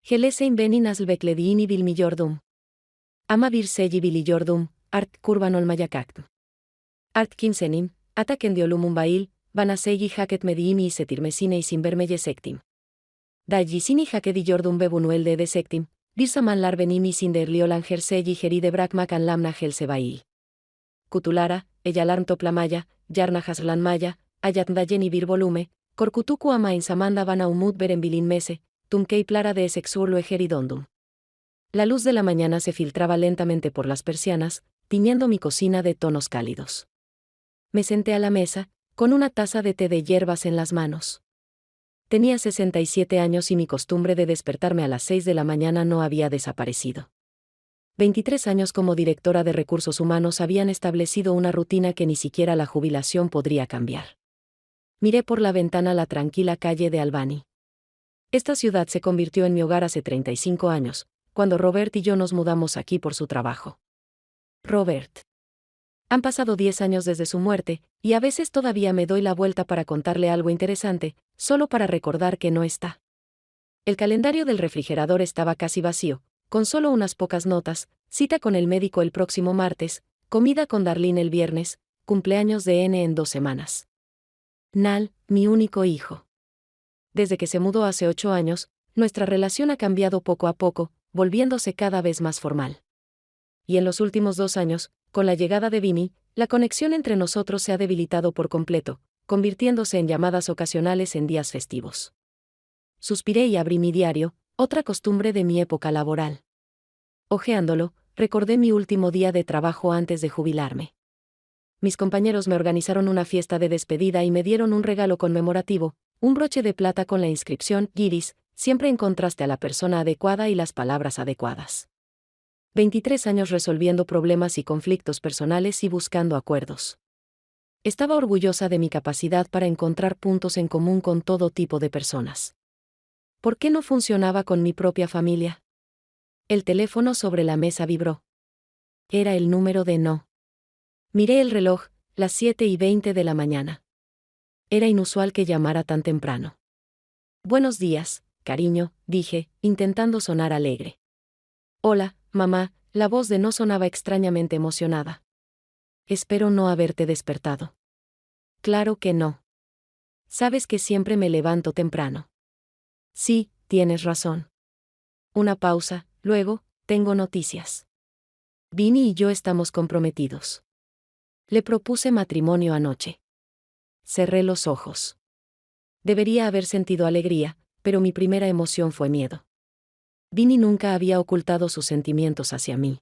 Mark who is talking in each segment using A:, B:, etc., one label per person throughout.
A: Gelese benin aslbeklediğini bilmiyordum. Ama bir şey biliyordum, art kurban olmayacak. Art kimsenin, ata kendiolumun bail, bana segi hak etmediğimi hissettirmesine izin vermeyecektim. Dalgisini hak ediyordum ve bunu elde edecektim. Bir zamanlar benim izin derliolan jersey geride bırakmak anlamına gelse bail. Kutulara, eyalarm toplamaya, yarna haslanmaya, ayatda yeni bir volume, korkutuku ama insamanda bana umut beren bilinmese, tumkei plara de sexurlo egeridondum. La luz de la mañana se filtraba lentamente por las persianas, tiñendo mi cocina de tonos cálidos. Me senté a la mesa, con una taza de té de hierbas en las manos. Tenía 67 años y mi costumbre de despertarme a las 6 de la mañana no había desaparecido. 23 años como directora de recursos humanos habían establecido una rutina que ni siquiera la jubilación podría cambiar. Miré por la ventana la tranquila calle de Albany. Esta ciudad se convirtió en mi hogar hace 35 años, cuando Robert y yo nos mudamos aquí por su trabajo. Robert. Han pasado 10 años desde su muerte, y a veces todavía me doy la vuelta para contarle algo interesante, solo para recordar que no está. El calendario del refrigerador estaba casi vacío, con solo unas pocas notas: cita con el médico el próximo martes, comida con Darlene el viernes, cumpleaños de N en 2 semanas. Nal, mi único hijo. Desde que se mudó hace 8 años, nuestra relación ha cambiado poco a poco, volviéndose cada vez más formal. Y en los últimos 2 años, con la llegada de Vinny, la conexión entre nosotros se ha debilitado por completo, convirtiéndose en llamadas ocasionales en días festivos. Suspiré y abrí mi diario, otra costumbre de mi época laboral. Hojeándolo, recordé mi último día de trabajo antes de jubilarme. Mis compañeros me organizaron una fiesta de despedida y me dieron un regalo conmemorativo, un broche de plata con la inscripción Giris, siempre encontraste a la persona adecuada y las palabras adecuadas. 23 años resolviendo problemas y conflictos personales y buscando acuerdos. Estaba orgullosa de mi capacidad para encontrar puntos en común con todo tipo de personas. ¿Por qué no funcionaba con mi propia familia? El teléfono sobre la mesa vibró. Era el número de No. Miré el reloj, las 7:20 de la mañana. Era inusual que llamara tan temprano. Buenos días, cariño, dije, intentando sonar alegre. Hola, mamá, la voz de No sonaba extrañamente emocionada. Espero no haberte despertado. Claro que no. Sabes que siempre me levanto temprano. Sí, tienes razón. Una pausa, luego, tengo noticias. Vinny y yo estamos comprometidos. Le propuse matrimonio anoche. Cerré los ojos. Debería haber sentido alegría, pero mi primera emoción fue miedo. Vinny nunca había ocultado sus sentimientos hacia mí.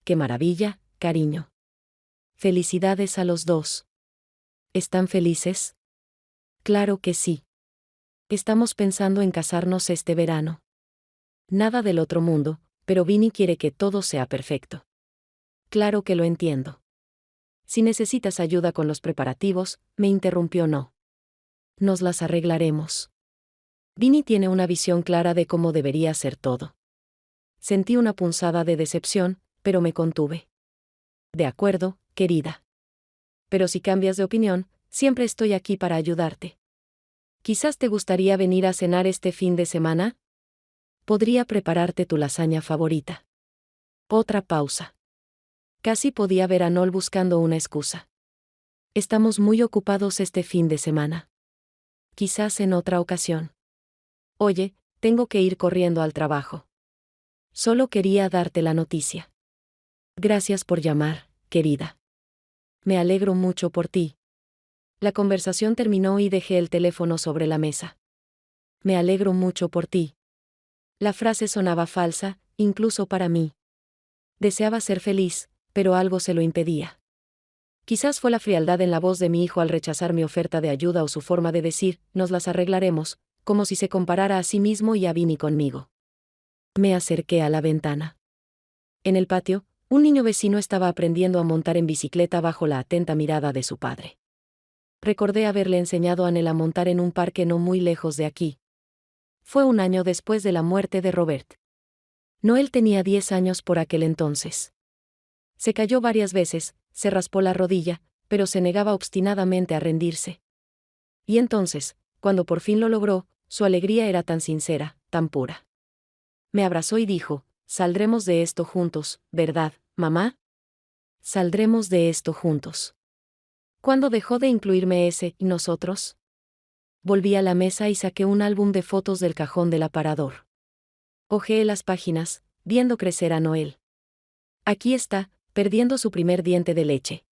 A: ¡Qué maravilla, cariño! Felicidades a los dos. ¿Están felices? Claro que sí. Estamos pensando en casarnos este verano. Nada del otro mundo, pero Vinny quiere que todo sea perfecto. Claro que lo entiendo. Si necesitas ayuda con los preparativos, me interrumpió No. Nos las arreglaremos. Vinny tiene una visión clara de cómo debería ser todo. Sentí una punzada de decepción, pero me contuve. De acuerdo, querida. Pero si cambias de opinión, siempre estoy aquí para ayudarte. Quizás te gustaría venir a cenar este fin de semana. Podría prepararte tu lasaña favorita. Otra pausa. Casi podía ver a Noel buscando una excusa. Estamos muy ocupados este fin de semana. Quizás en otra ocasión. Oye, tengo que ir corriendo al trabajo. Solo quería darte la noticia. Gracias por llamar, querida. Me alegro mucho por ti. La conversación terminó y dejé el teléfono sobre la mesa. Me alegro mucho por ti. La frase sonaba falsa, incluso para mí. Deseaba ser feliz, pero algo se lo impedía. Quizás fue la frialdad en la voz de mi hijo al rechazar mi oferta de ayuda o su forma de decir, nos las arreglaremos, como si se comparara a sí mismo y a Vinny conmigo. Me acerqué a la ventana. En el patio, un niño vecino estaba aprendiendo a montar en bicicleta bajo la atenta mirada de su padre. Recordé haberle enseñado a Nell a montar en un parque no muy lejos de aquí. Fue un año después de la muerte de Robert. Noel tenía 10 años por aquel entonces. Se cayó varias veces, se raspó la rodilla, pero se negaba obstinadamente a rendirse. Y entonces, cuando por fin lo logró, su alegría era tan sincera, tan pura. Me abrazó y dijo, saldremos de esto juntos, ¿verdad, mamá? Saldremos de esto juntos. ¿Cuándo dejó de incluirme ese y nosotros? Volví a la mesa y saqué un álbum de fotos del cajón del aparador. Hojeé las páginas, viendo crecer a Noel. Aquí está, perdiendo su primer diente de leche.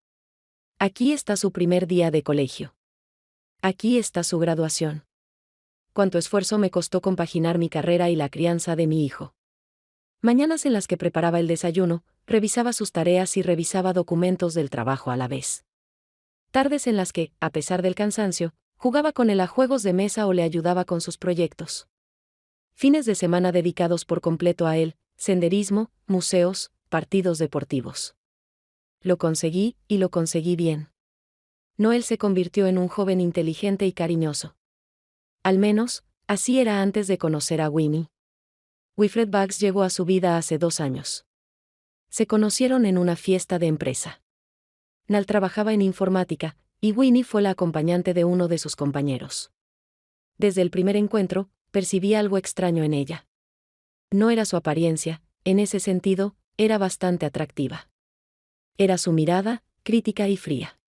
A: Aquí está su primer día de colegio. Aquí está su graduación. Cuánto esfuerzo me costó compaginar mi carrera y la crianza de mi hijo. Mañanas en las que preparaba el desayuno, revisaba sus tareas y revisaba documentos del trabajo a la vez. Tardes en las que, a pesar del cansancio, jugaba con él a juegos de mesa o le ayudaba con sus proyectos. Fines de semana dedicados por completo a él, senderismo, museos, partidos deportivos. Lo conseguí, y lo conseguí bien. Noel se convirtió en un joven inteligente y cariñoso. Al menos, así era antes de conocer a Winnie. Wilfred Bugs llegó a su vida hace 2 años. Se conocieron en una fiesta de empresa. Nal trabajaba en informática, y Winnie fue la acompañante de uno de sus compañeros. Desde el primer encuentro, percibí algo extraño en ella. No era su apariencia, en ese sentido, era bastante atractiva. Era su mirada, crítica y fría.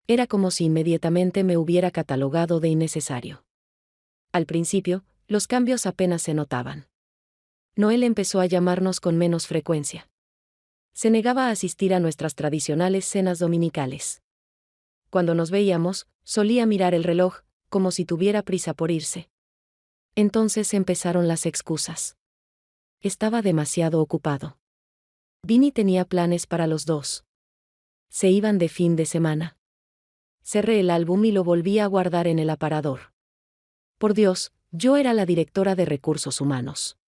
A: Era como si inmediatamente me hubiera catalogado de innecesario. Al principio, los cambios apenas se notaban. Noel empezó a llamarnos con menos frecuencia. Se negaba a asistir a nuestras tradicionales cenas dominicales. Cuando nos veíamos, solía mirar el reloj, como si tuviera prisa por irse. Entonces empezaron las excusas. Estaba demasiado ocupado. Vinny tenía planes para los dos. Se iban de fin de semana. Cerré el álbum y lo volví a guardar en el aparador. Por Dios, yo era la directora de recursos humanos.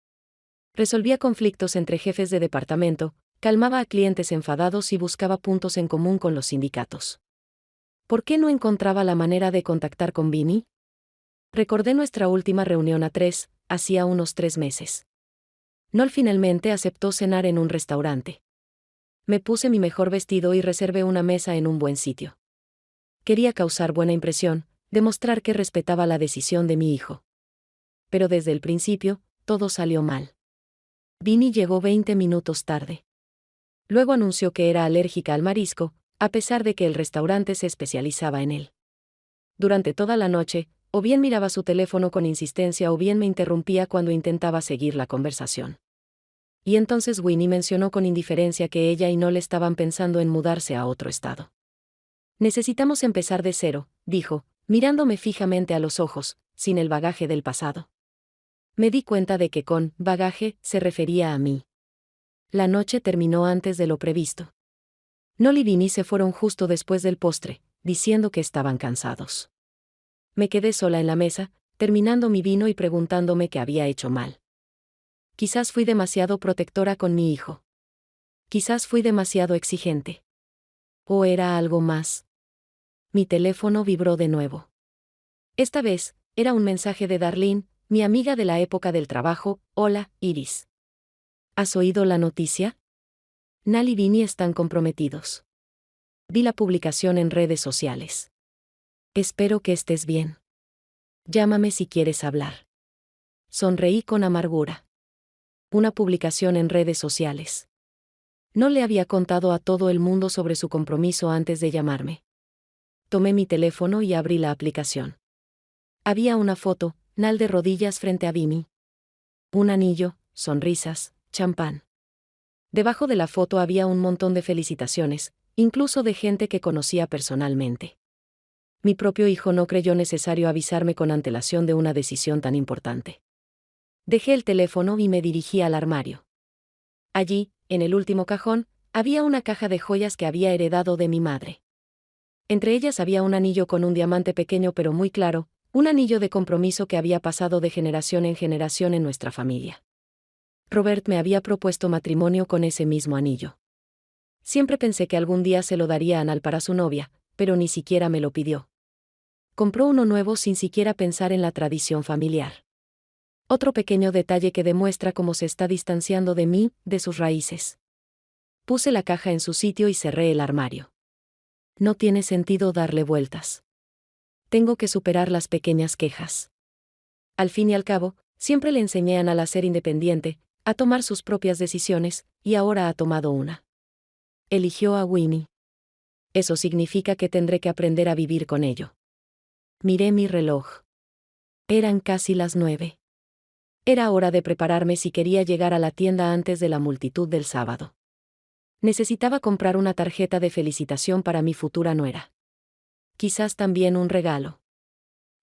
A: Resolvía conflictos entre jefes de departamento, calmaba a clientes enfadados y buscaba puntos en común con los sindicatos. ¿Por qué no encontraba la manera de contactar con Vinny? Recordé nuestra última reunión a 3, hacía unos 3 meses. Noel finalmente aceptó cenar en un restaurante. Me puse mi mejor vestido y reservé una mesa en un buen sitio. Quería causar buena impresión, demostrar que respetaba la decisión de mi hijo. Pero desde el principio, todo salió mal. Vinny llegó 20 minutos tarde. Luego anunció que era alérgica al marisco, a pesar de que el restaurante se especializaba en él. Durante toda la noche, o bien miraba su teléfono con insistencia o bien me interrumpía cuando intentaba seguir la conversación. Y entonces Winnie mencionó con indiferencia que ella y Noel estaban pensando en mudarse a otro estado. Necesitamos empezar de cero, dijo, mirándome fijamente a los ojos, sin el bagaje del pasado. Me di cuenta de que con bagaje se refería a mí. La noche terminó antes de lo previsto. Noel y Vinny se fueron justo después del postre, diciendo que estaban cansados. Me quedé sola en la mesa, terminando mi vino y preguntándome qué había hecho mal. Quizás fui demasiado protectora con mi hijo. Quizás fui demasiado exigente. ¿O era algo más? Mi teléfono vibró de nuevo. Esta vez, era un mensaje de Darlene, mi amiga de la época del trabajo. Hola, Iris. ¿Has oído la noticia? Nal y Vinny están comprometidos. Vi la publicación en redes sociales. Espero que estés bien. Llámame si quieres hablar. Sonreí con amargura. Una publicación en redes sociales. No le había contado a todo el mundo sobre su compromiso antes de llamarme. Tomé mi teléfono y abrí la aplicación. Había una foto, Nal de rodillas frente a Vinny. Un anillo, sonrisas, champán. Debajo de la foto había un montón de felicitaciones, incluso de gente que conocía personalmente. Mi propio hijo no creyó necesario avisarme con antelación de una decisión tan importante. Dejé el teléfono y me dirigí al armario. Allí, en el último cajón, había una caja de joyas que había heredado de mi madre. Entre ellas había un anillo con un diamante pequeño pero muy claro, un anillo de compromiso que había pasado de generación en generación en nuestra familia. Robert me había propuesto matrimonio con ese mismo anillo. Siempre pensé que algún día se lo daría a Nal para su novia, pero ni siquiera me lo pidió. Compró uno nuevo sin siquiera pensar en la tradición familiar. Otro pequeño detalle que demuestra cómo se está distanciando de mí, de sus raíces. Puse la caja en su sitio y cerré el armario. No tiene sentido darle vueltas. Tengo que superar las pequeñas quejas. Al fin y al cabo, siempre le enseñé a Nal a ser independiente, a tomar sus propias decisiones, y ahora ha tomado una. Eligió a Winnie. Eso significa que tendré que aprender a vivir con ello. Miré mi reloj. Eran casi las 9. Era hora de prepararme si quería llegar a la tienda antes de la multitud del sábado. Necesitaba comprar una tarjeta de felicitación para mi futura nuera. Quizás también un regalo.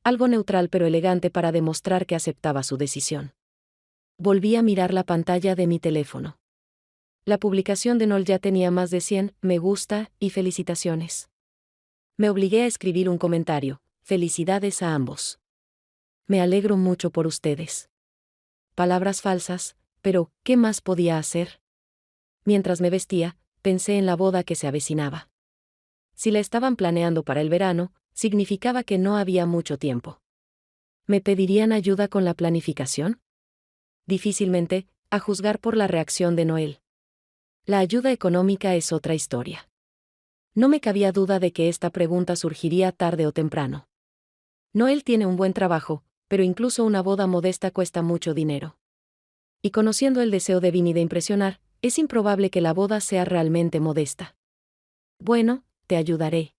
A: Algo neutral pero elegante para demostrar que aceptaba su decisión. Volví a mirar la pantalla de mi teléfono. La publicación de Noel ya tenía más de 100 me gusta y felicitaciones. Me obligué a escribir un comentario. Felicidades a ambos. Me alegro mucho por ustedes. Palabras falsas, pero ¿qué más podía hacer? Mientras me vestía, pensé en la boda que se avecinaba. Si la estaban planeando para el verano, significaba que no había mucho tiempo. ¿Me pedirían ayuda con la planificación? Difícilmente, a juzgar por la reacción de Noel. La ayuda económica es otra historia. No me cabía duda de que esta pregunta surgiría tarde o temprano. Noel tiene un buen trabajo, pero incluso una boda modesta cuesta mucho dinero. Y conociendo el deseo de Vinny de impresionar, es improbable que la boda sea realmente modesta. Bueno, te ayudaré.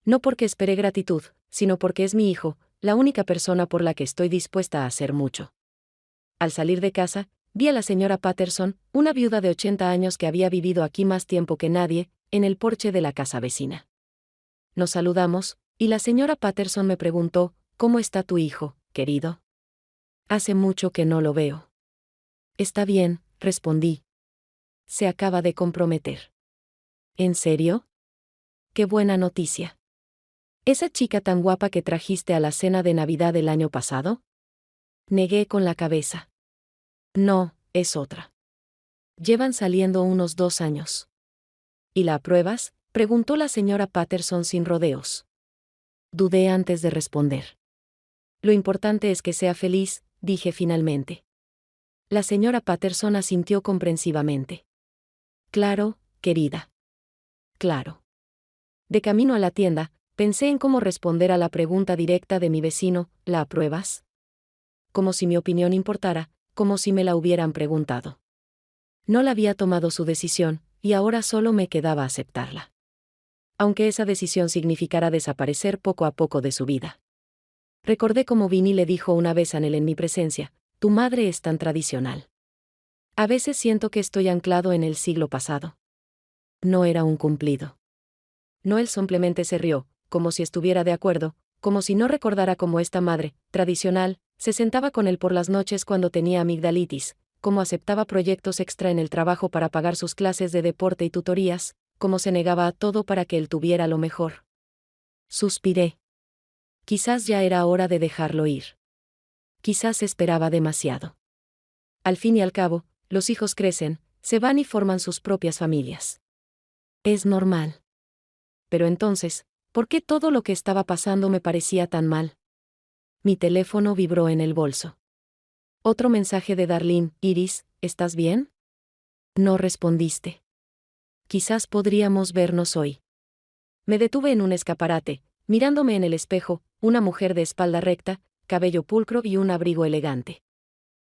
A: No porque esperé gratitud, sino porque es mi hijo, la única persona por la que estoy dispuesta a hacer mucho. Al salir de casa, vi a la señora Patterson, una viuda de 80 años que había vivido aquí más tiempo que nadie, en el porche de la casa vecina. Nos saludamos, y la señora Patterson me preguntó, ¿cómo está tu hijo, querido? Hace mucho que no lo veo. Está bien, respondí. Se acaba de comprometer. ¿En serio? Qué buena noticia. ¿Esa chica tan guapa que trajiste a la cena de Navidad del año pasado? Negué con la cabeza. No, es otra. Llevan saliendo unos 2 años. ¿Y la apruebas?, preguntó la señora Patterson sin rodeos. Dudé antes de responder. Lo importante es que sea feliz, dije finalmente. La señora Patterson asintió comprensivamente. Claro, querida. Claro. De camino a la tienda, pensé en cómo responder a la pregunta directa de mi vecino, ¿la apruebas? Como si mi opinión importara, como si me la hubieran preguntado. No la había tomado su decisión, y ahora solo me quedaba aceptarla. Aunque esa decisión significara desaparecer poco a poco de su vida. Recordé cómo Vinny le dijo una vez a Nell en mi presencia, tu madre es tan tradicional. A veces siento que estoy anclado en el siglo pasado. No era un cumplido. Noel simplemente se rió, como si estuviera de acuerdo, como si no recordara cómo esta madre, tradicional, se sentaba con él por las noches cuando tenía amigdalitis, cómo aceptaba proyectos extra en el trabajo para pagar sus clases de deporte y tutorías, cómo se negaba a todo para que él tuviera lo mejor. Suspiré. Quizás ya era hora de dejarlo ir. Quizás esperaba demasiado. Al fin y al cabo, los hijos crecen, se van y forman sus propias familias. Es normal. Pero entonces, ¿por qué todo lo que estaba pasando me parecía tan mal? Mi teléfono vibró en el bolso. Otro mensaje de Darlene, Iris, ¿estás bien? No respondiste. Quizás podríamos vernos hoy. Me detuve en un escaparate, mirándome en el espejo, una mujer de espalda recta, cabello pulcro y un abrigo elegante.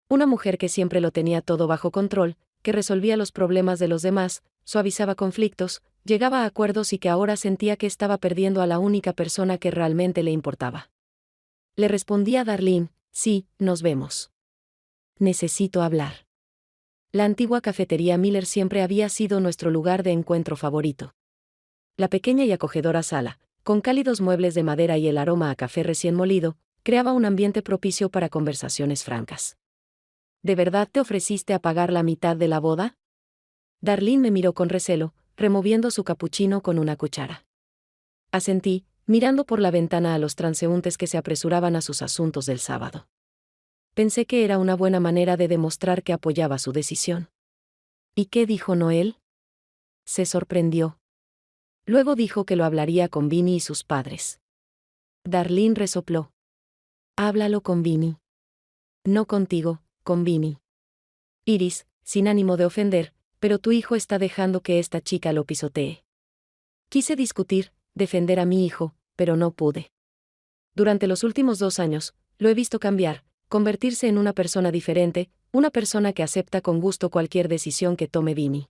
A: Una mujer que siempre lo tenía todo bajo control, que resolvía los problemas de los demás, suavizaba conflictos, llegaba a acuerdos y que ahora sentía que estaba perdiendo a la única persona que realmente le importaba. Le respondí a Darlene, sí, nos vemos. Necesito hablar. La antigua cafetería Miller siempre había sido nuestro lugar de encuentro favorito. La pequeña y acogedora sala, con cálidos muebles de madera y el aroma a café recién molido, creaba un ambiente propicio para conversaciones francas. ¿De verdad te ofreciste a pagar la mitad de la boda? Darlene me miró con recelo, removiendo su capuchino con una cuchara. Asentí, mirando por la ventana a los transeúntes que se apresuraban a sus asuntos del sábado. Pensé que era una buena manera de demostrar que apoyaba su decisión. ¿Y qué dijo Noel? Se sorprendió. Luego dijo que lo hablaría con Vinny y sus padres. Darlene resopló. Háblalo con Vinny. No contigo, con Vinny. Iris, sin ánimo de ofender, pero tu hijo está dejando que esta chica lo pisotee. Quise discutir, defender a mi hijo, pero no pude. Durante los últimos 2 años, lo he visto cambiar, convertirse en una persona diferente, una persona que acepta con gusto cualquier decisión que tome Vinny.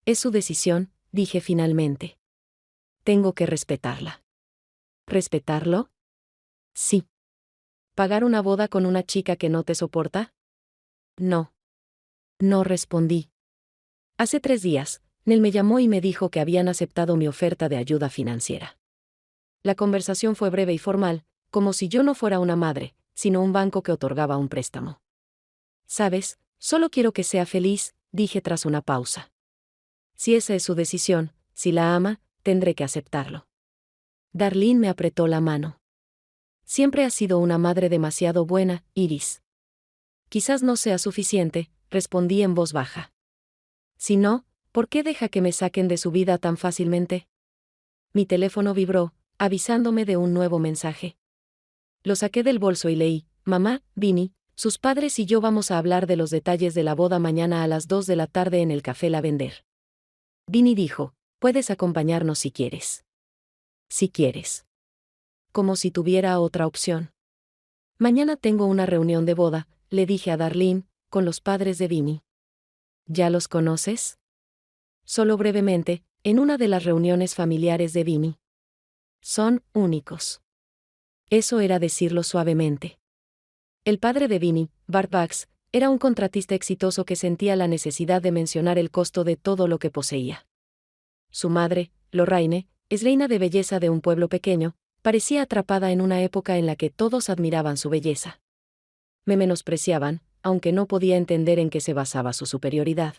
A: Es su decisión, dije finalmente. Tengo que respetarla. ¿Respetarlo? Sí. ¿Pagar una boda con una chica que no te soporta? No. No respondí. Hace 3 días, Nel me llamó y me dijo que habían aceptado mi oferta de ayuda financiera. La conversación fue breve y formal, como si yo no fuera una madre, sino un banco que otorgaba un préstamo. ¿Sabes? Solo quiero que sea feliz, dije tras una pausa. Si esa es su decisión, si la ama, tendré que aceptarlo. Darlene me apretó la mano. Siempre has sido una madre demasiado buena, Iris. Quizás no sea suficiente, respondí en voz baja. Si no, ¿por qué deja que me saquen de su vida tan fácilmente? Mi teléfono vibró, avisándome de un nuevo mensaje. Lo saqué del bolso y leí: Mamá, Vinny, sus padres y yo vamos a hablar de los detalles de la boda mañana a las 2 de la tarde en el Café Lavender. Vinny dijo: puedes acompañarnos si quieres. Si quieres. Como si tuviera otra opción. Mañana tengo una reunión de boda, le dije a Darlene, con los padres de Vinny. ¿Ya los conoces? Solo brevemente, en una de las reuniones familiares de Vinny. Son únicos. Eso era decirlo suavemente. El padre de Vinny, Bart Bax, era un contratista exitoso que sentía la necesidad de mencionar el costo de todo lo que poseía. Su madre, Lorraine, es reina de belleza de un pueblo pequeño, parecía atrapada en una época en la que todos admiraban su belleza. Me menospreciaban, aunque no podía entender en qué se basaba su superioridad.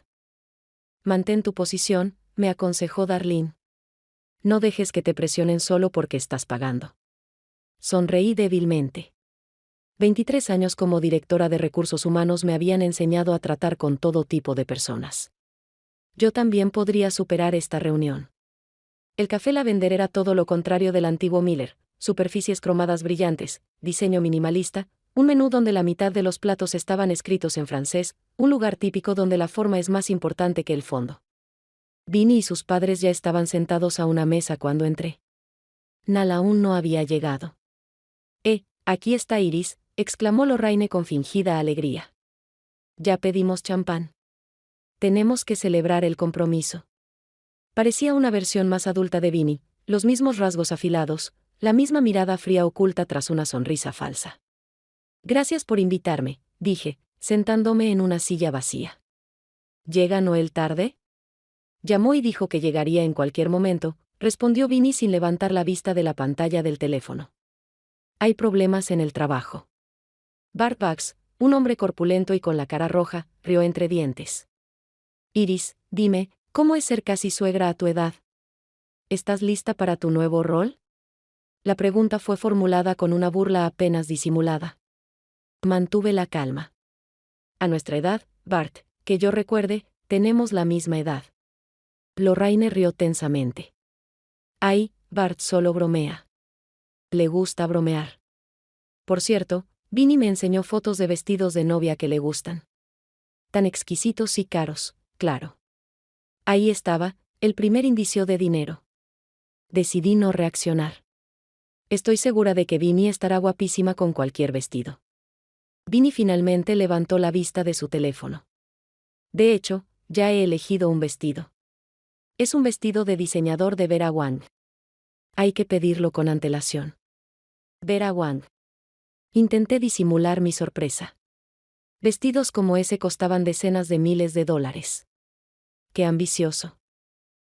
A: Mantén tu posición, me aconsejó Darlene. No dejes que te presionen solo porque estás pagando. Sonreí débilmente. 23 años como directora de recursos humanos me habían enseñado a tratar con todo tipo de personas. Yo también podría superar esta reunión. El Café Lavender era todo lo contrario del antiguo Miller: superficies cromadas brillantes, diseño minimalista, un menú donde la mitad de los platos estaban escritos en francés, un lugar típico donde la forma es más importante que el fondo. Vinny y sus padres ya estaban sentados a una mesa cuando entré. Nal aún no había llegado. Aquí está Iris, exclamó Lorraine con fingida alegría. Ya pedimos champán. Tenemos que celebrar el compromiso. Parecía una versión más adulta de Vinny, los mismos rasgos afilados, la misma mirada fría oculta tras una sonrisa falsa. Gracias por invitarme, dije, sentándome en una silla vacía. ¿Llega Noel tarde? Llamó y dijo que llegaría en cualquier momento, respondió Vinny sin levantar la vista de la pantalla del teléfono. Hay problemas en el trabajo. Bart Bax, un hombre corpulento y con la cara roja, rió entre dientes. Iris, dime, ¿cómo es ser casi suegra a tu edad? ¿Estás lista para tu nuevo rol? La pregunta fue formulada con una burla apenas disimulada. Mantuve la calma. A nuestra edad, Bart, que yo recuerde, tenemos la misma edad. Lorraine rió tensamente. Ay, Bart solo bromea. Le gusta bromear. Por cierto, Vinny me enseñó fotos de vestidos de novia que le gustan. Tan exquisitos y caros, claro. Ahí estaba, el primer indicio de dinero. Decidí no reaccionar. Estoy segura de que Vinny estará guapísima con cualquier vestido. Vinny finalmente levantó la vista de su teléfono. De hecho, ya he elegido un vestido. Es un vestido de diseñador de Vera Wang. Hay que pedirlo con antelación. Vera Wang. Intenté disimular mi sorpresa. Vestidos como ese costaban decenas de miles de dólares. Qué ambicioso.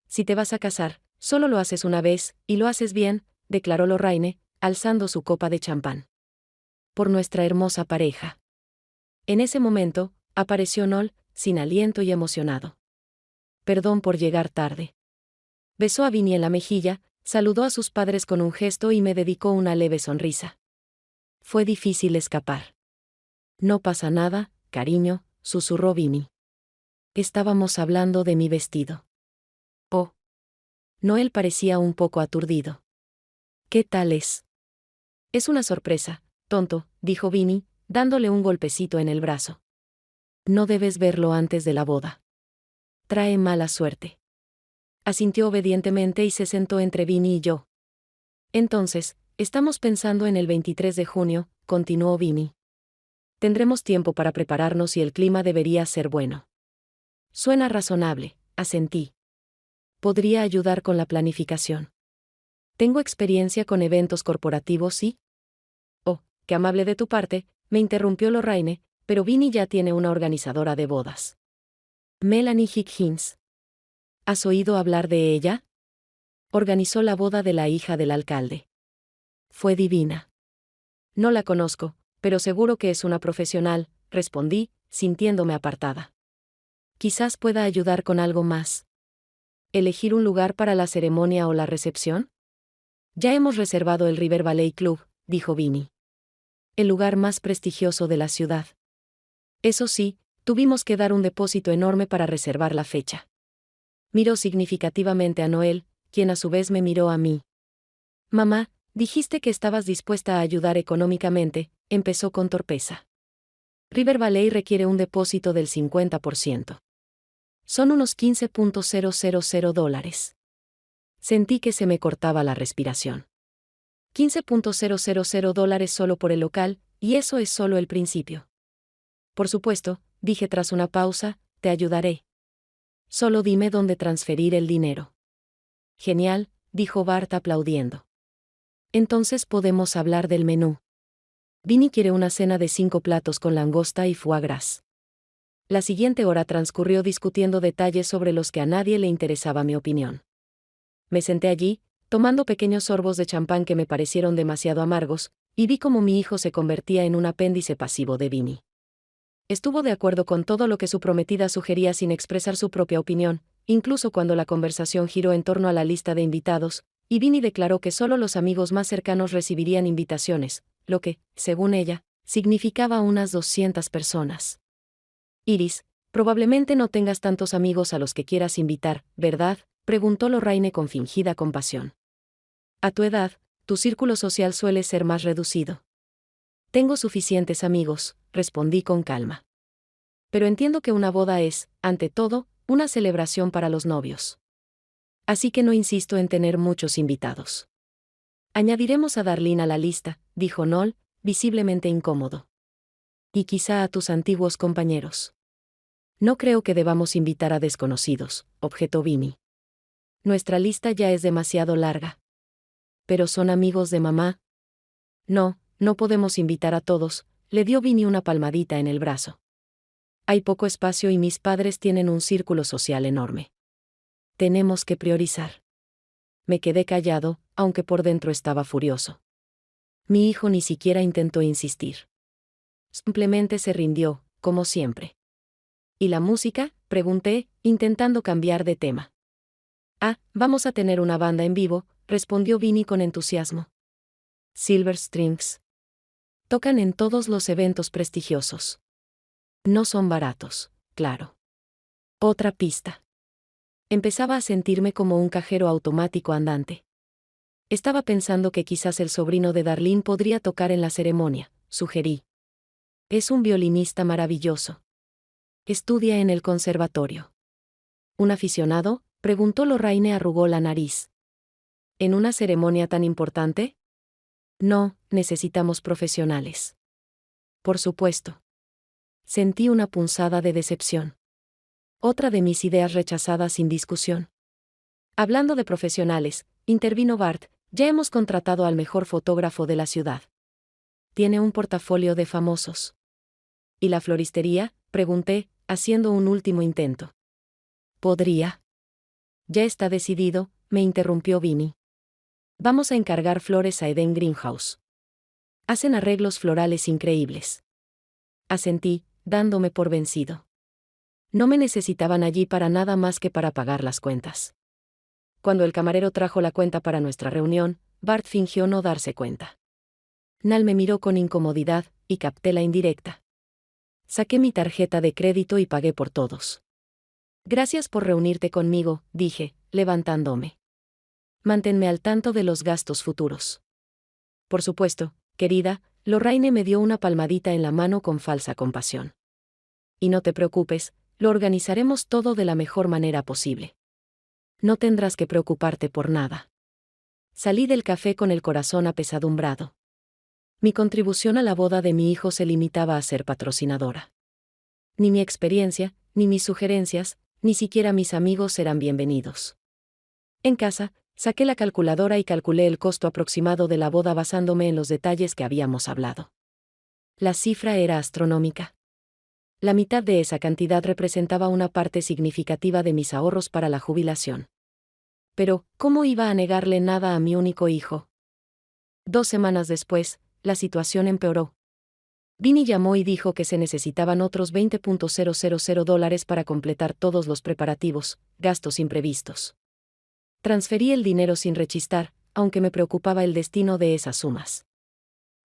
A: Si te vas a casar, solo lo haces una vez, y lo haces bien, declaró Lorraine, alzando su copa de champán. Por nuestra hermosa pareja. En ese momento, apareció Noel, sin aliento y emocionado. Perdón por llegar tarde. Besó a Vinny en la mejilla, saludó a sus padres con un gesto y me dedicó una leve sonrisa. Fue difícil escapar. No pasa nada, cariño, susurró Vinny. Estábamos hablando de mi vestido. Oh. Noel parecía un poco aturdido. ¿Qué tal es? Es una sorpresa, tonto, dijo Vinny, dándole un golpecito en el brazo. No debes verlo antes de la boda. Trae mala suerte. Asintió obedientemente y se sentó entre Vinny y yo. Entonces, estamos pensando en el 23 de junio, continuó Vinny. Tendremos tiempo para prepararnos y el clima debería ser bueno. Suena razonable, asentí. Podría ayudar con la planificación. Tengo experiencia con eventos corporativos y... Oh, qué amable de tu parte, me interrumpió Lorraine, pero Vinny ya tiene una organizadora de bodas. Melanie Higgins. ¿Has oído hablar de ella? Organizó la boda de la hija del alcalde. Fue divina. No la conozco, pero seguro que es una profesional, respondí, sintiéndome apartada. Quizás pueda ayudar con algo más. ¿Elegir un lugar para la ceremonia o la recepción? Ya hemos reservado el River Ballet Club, dijo Vinny. El lugar más prestigioso de la ciudad. Eso sí, tuvimos que dar un depósito enorme para reservar la fecha. Miró significativamente a Noel, quien a su vez me miró a mí. Mamá, dijiste que estabas dispuesta a ayudar económicamente, empezó con torpeza. River Ballet requiere un depósito del 50%. Son unos $15,000. Sentí que se me cortaba la respiración. $15,000 solo por el local, y eso es solo el principio. Por supuesto, dije tras una pausa, te ayudaré. Solo dime dónde transferir el dinero. Genial, dijo Bart aplaudiendo. Entonces podemos hablar del menú. Vinny quiere una cena de 5 platos con langosta y foie gras. La siguiente hora transcurrió discutiendo detalles sobre los que a nadie le interesaba mi opinión. Me senté allí, tomando pequeños sorbos de champán que me parecieron demasiado amargos, y vi cómo mi hijo se convertía en un apéndice pasivo de Vinny. Estuvo de acuerdo con todo lo que su prometida sugería sin expresar su propia opinión, incluso cuando la conversación giró en torno a la lista de invitados, y Vinny declaró que solo los amigos más cercanos recibirían invitaciones, lo que, según ella, significaba unas 200 personas. Iris, probablemente no tengas tantos amigos a los que quieras invitar, ¿verdad?, preguntó Lorraine con fingida compasión. A tu edad, tu círculo social suele ser más reducido. Tengo suficientes amigos, respondí con calma. Pero entiendo que una boda es, ante todo, una celebración para los novios. Así que no insisto en tener muchos invitados. Añadiremos a Darlene a la lista, dijo Noel, visiblemente incómodo. Y quizá a tus antiguos compañeros. No creo que debamos invitar a desconocidos, objetó Vinny. Nuestra lista ya es demasiado larga. ¿Pero son amigos de mamá? No, no podemos invitar a todos, le dio Vinny una palmadita en el brazo. Hay poco espacio y mis padres tienen un círculo social enorme. Tenemos que priorizar. Me quedé callado, aunque por dentro estaba furioso. Mi hijo ni siquiera intentó insistir. Simplemente se rindió, como siempre. ¿Y la música?, pregunté, intentando cambiar de tema. Ah, vamos a tener una banda en vivo, respondió Vinny con entusiasmo. Silver Strings. Tocan en todos los eventos prestigiosos. No son baratos, claro. Otra pista. Empezaba a sentirme como un cajero automático andante. Estaba pensando que quizás el sobrino de Darlene podría tocar en la ceremonia, sugerí. Es un violinista maravilloso. Estudia en el conservatorio. ¿Un aficionado?, preguntó Lorraine, arrugó la nariz. ¿En una ceremonia tan importante? No, necesitamos profesionales. Por supuesto. Sentí una punzada de decepción. Otra de mis ideas rechazadas sin discusión. Hablando de profesionales, intervino Bart, ya hemos contratado al mejor fotógrafo de la ciudad. Tiene un portafolio de famosos. ¿Y la floristería?, pregunté, haciendo un último intento. ¿Podría? Ya está decidido, me interrumpió Vinny. Vamos a encargar flores a Eden Greenhouse. Hacen arreglos florales increíbles. Asentí, dándome por vencido. No me necesitaban allí para nada más que para pagar las cuentas. Cuando el camarero trajo la cuenta para nuestra reunión, Bart fingió no darse cuenta. Nal me miró con incomodidad, y capté la indirecta. Saqué mi tarjeta de crédito y pagué por todos. Gracias por reunirte conmigo, dije, levantándome. Manténme al tanto de los gastos futuros. Por supuesto, querida, Lorraine me dio una palmadita en la mano con falsa compasión. Y no te preocupes, lo organizaremos todo de la mejor manera posible. No tendrás que preocuparte por nada. Salí del café con el corazón apesadumbrado. Mi contribución a la boda de mi hijo se limitaba a ser patrocinadora. Ni mi experiencia, ni mis sugerencias, ni siquiera mis amigos eran bienvenidos. En casa, saqué la calculadora y calculé el costo aproximado de la boda basándome en los detalles que habíamos hablado. La cifra era astronómica. La mitad de esa cantidad representaba una parte significativa de mis ahorros para la jubilación. Pero, ¿cómo iba a negarle nada a mi único hijo? 2 semanas después, la situación empeoró. Vinny llamó y dijo que se necesitaban otros $20,000 para completar todos los preparativos, gastos imprevistos. Transferí el dinero sin rechistar, aunque me preocupaba el destino de esas sumas.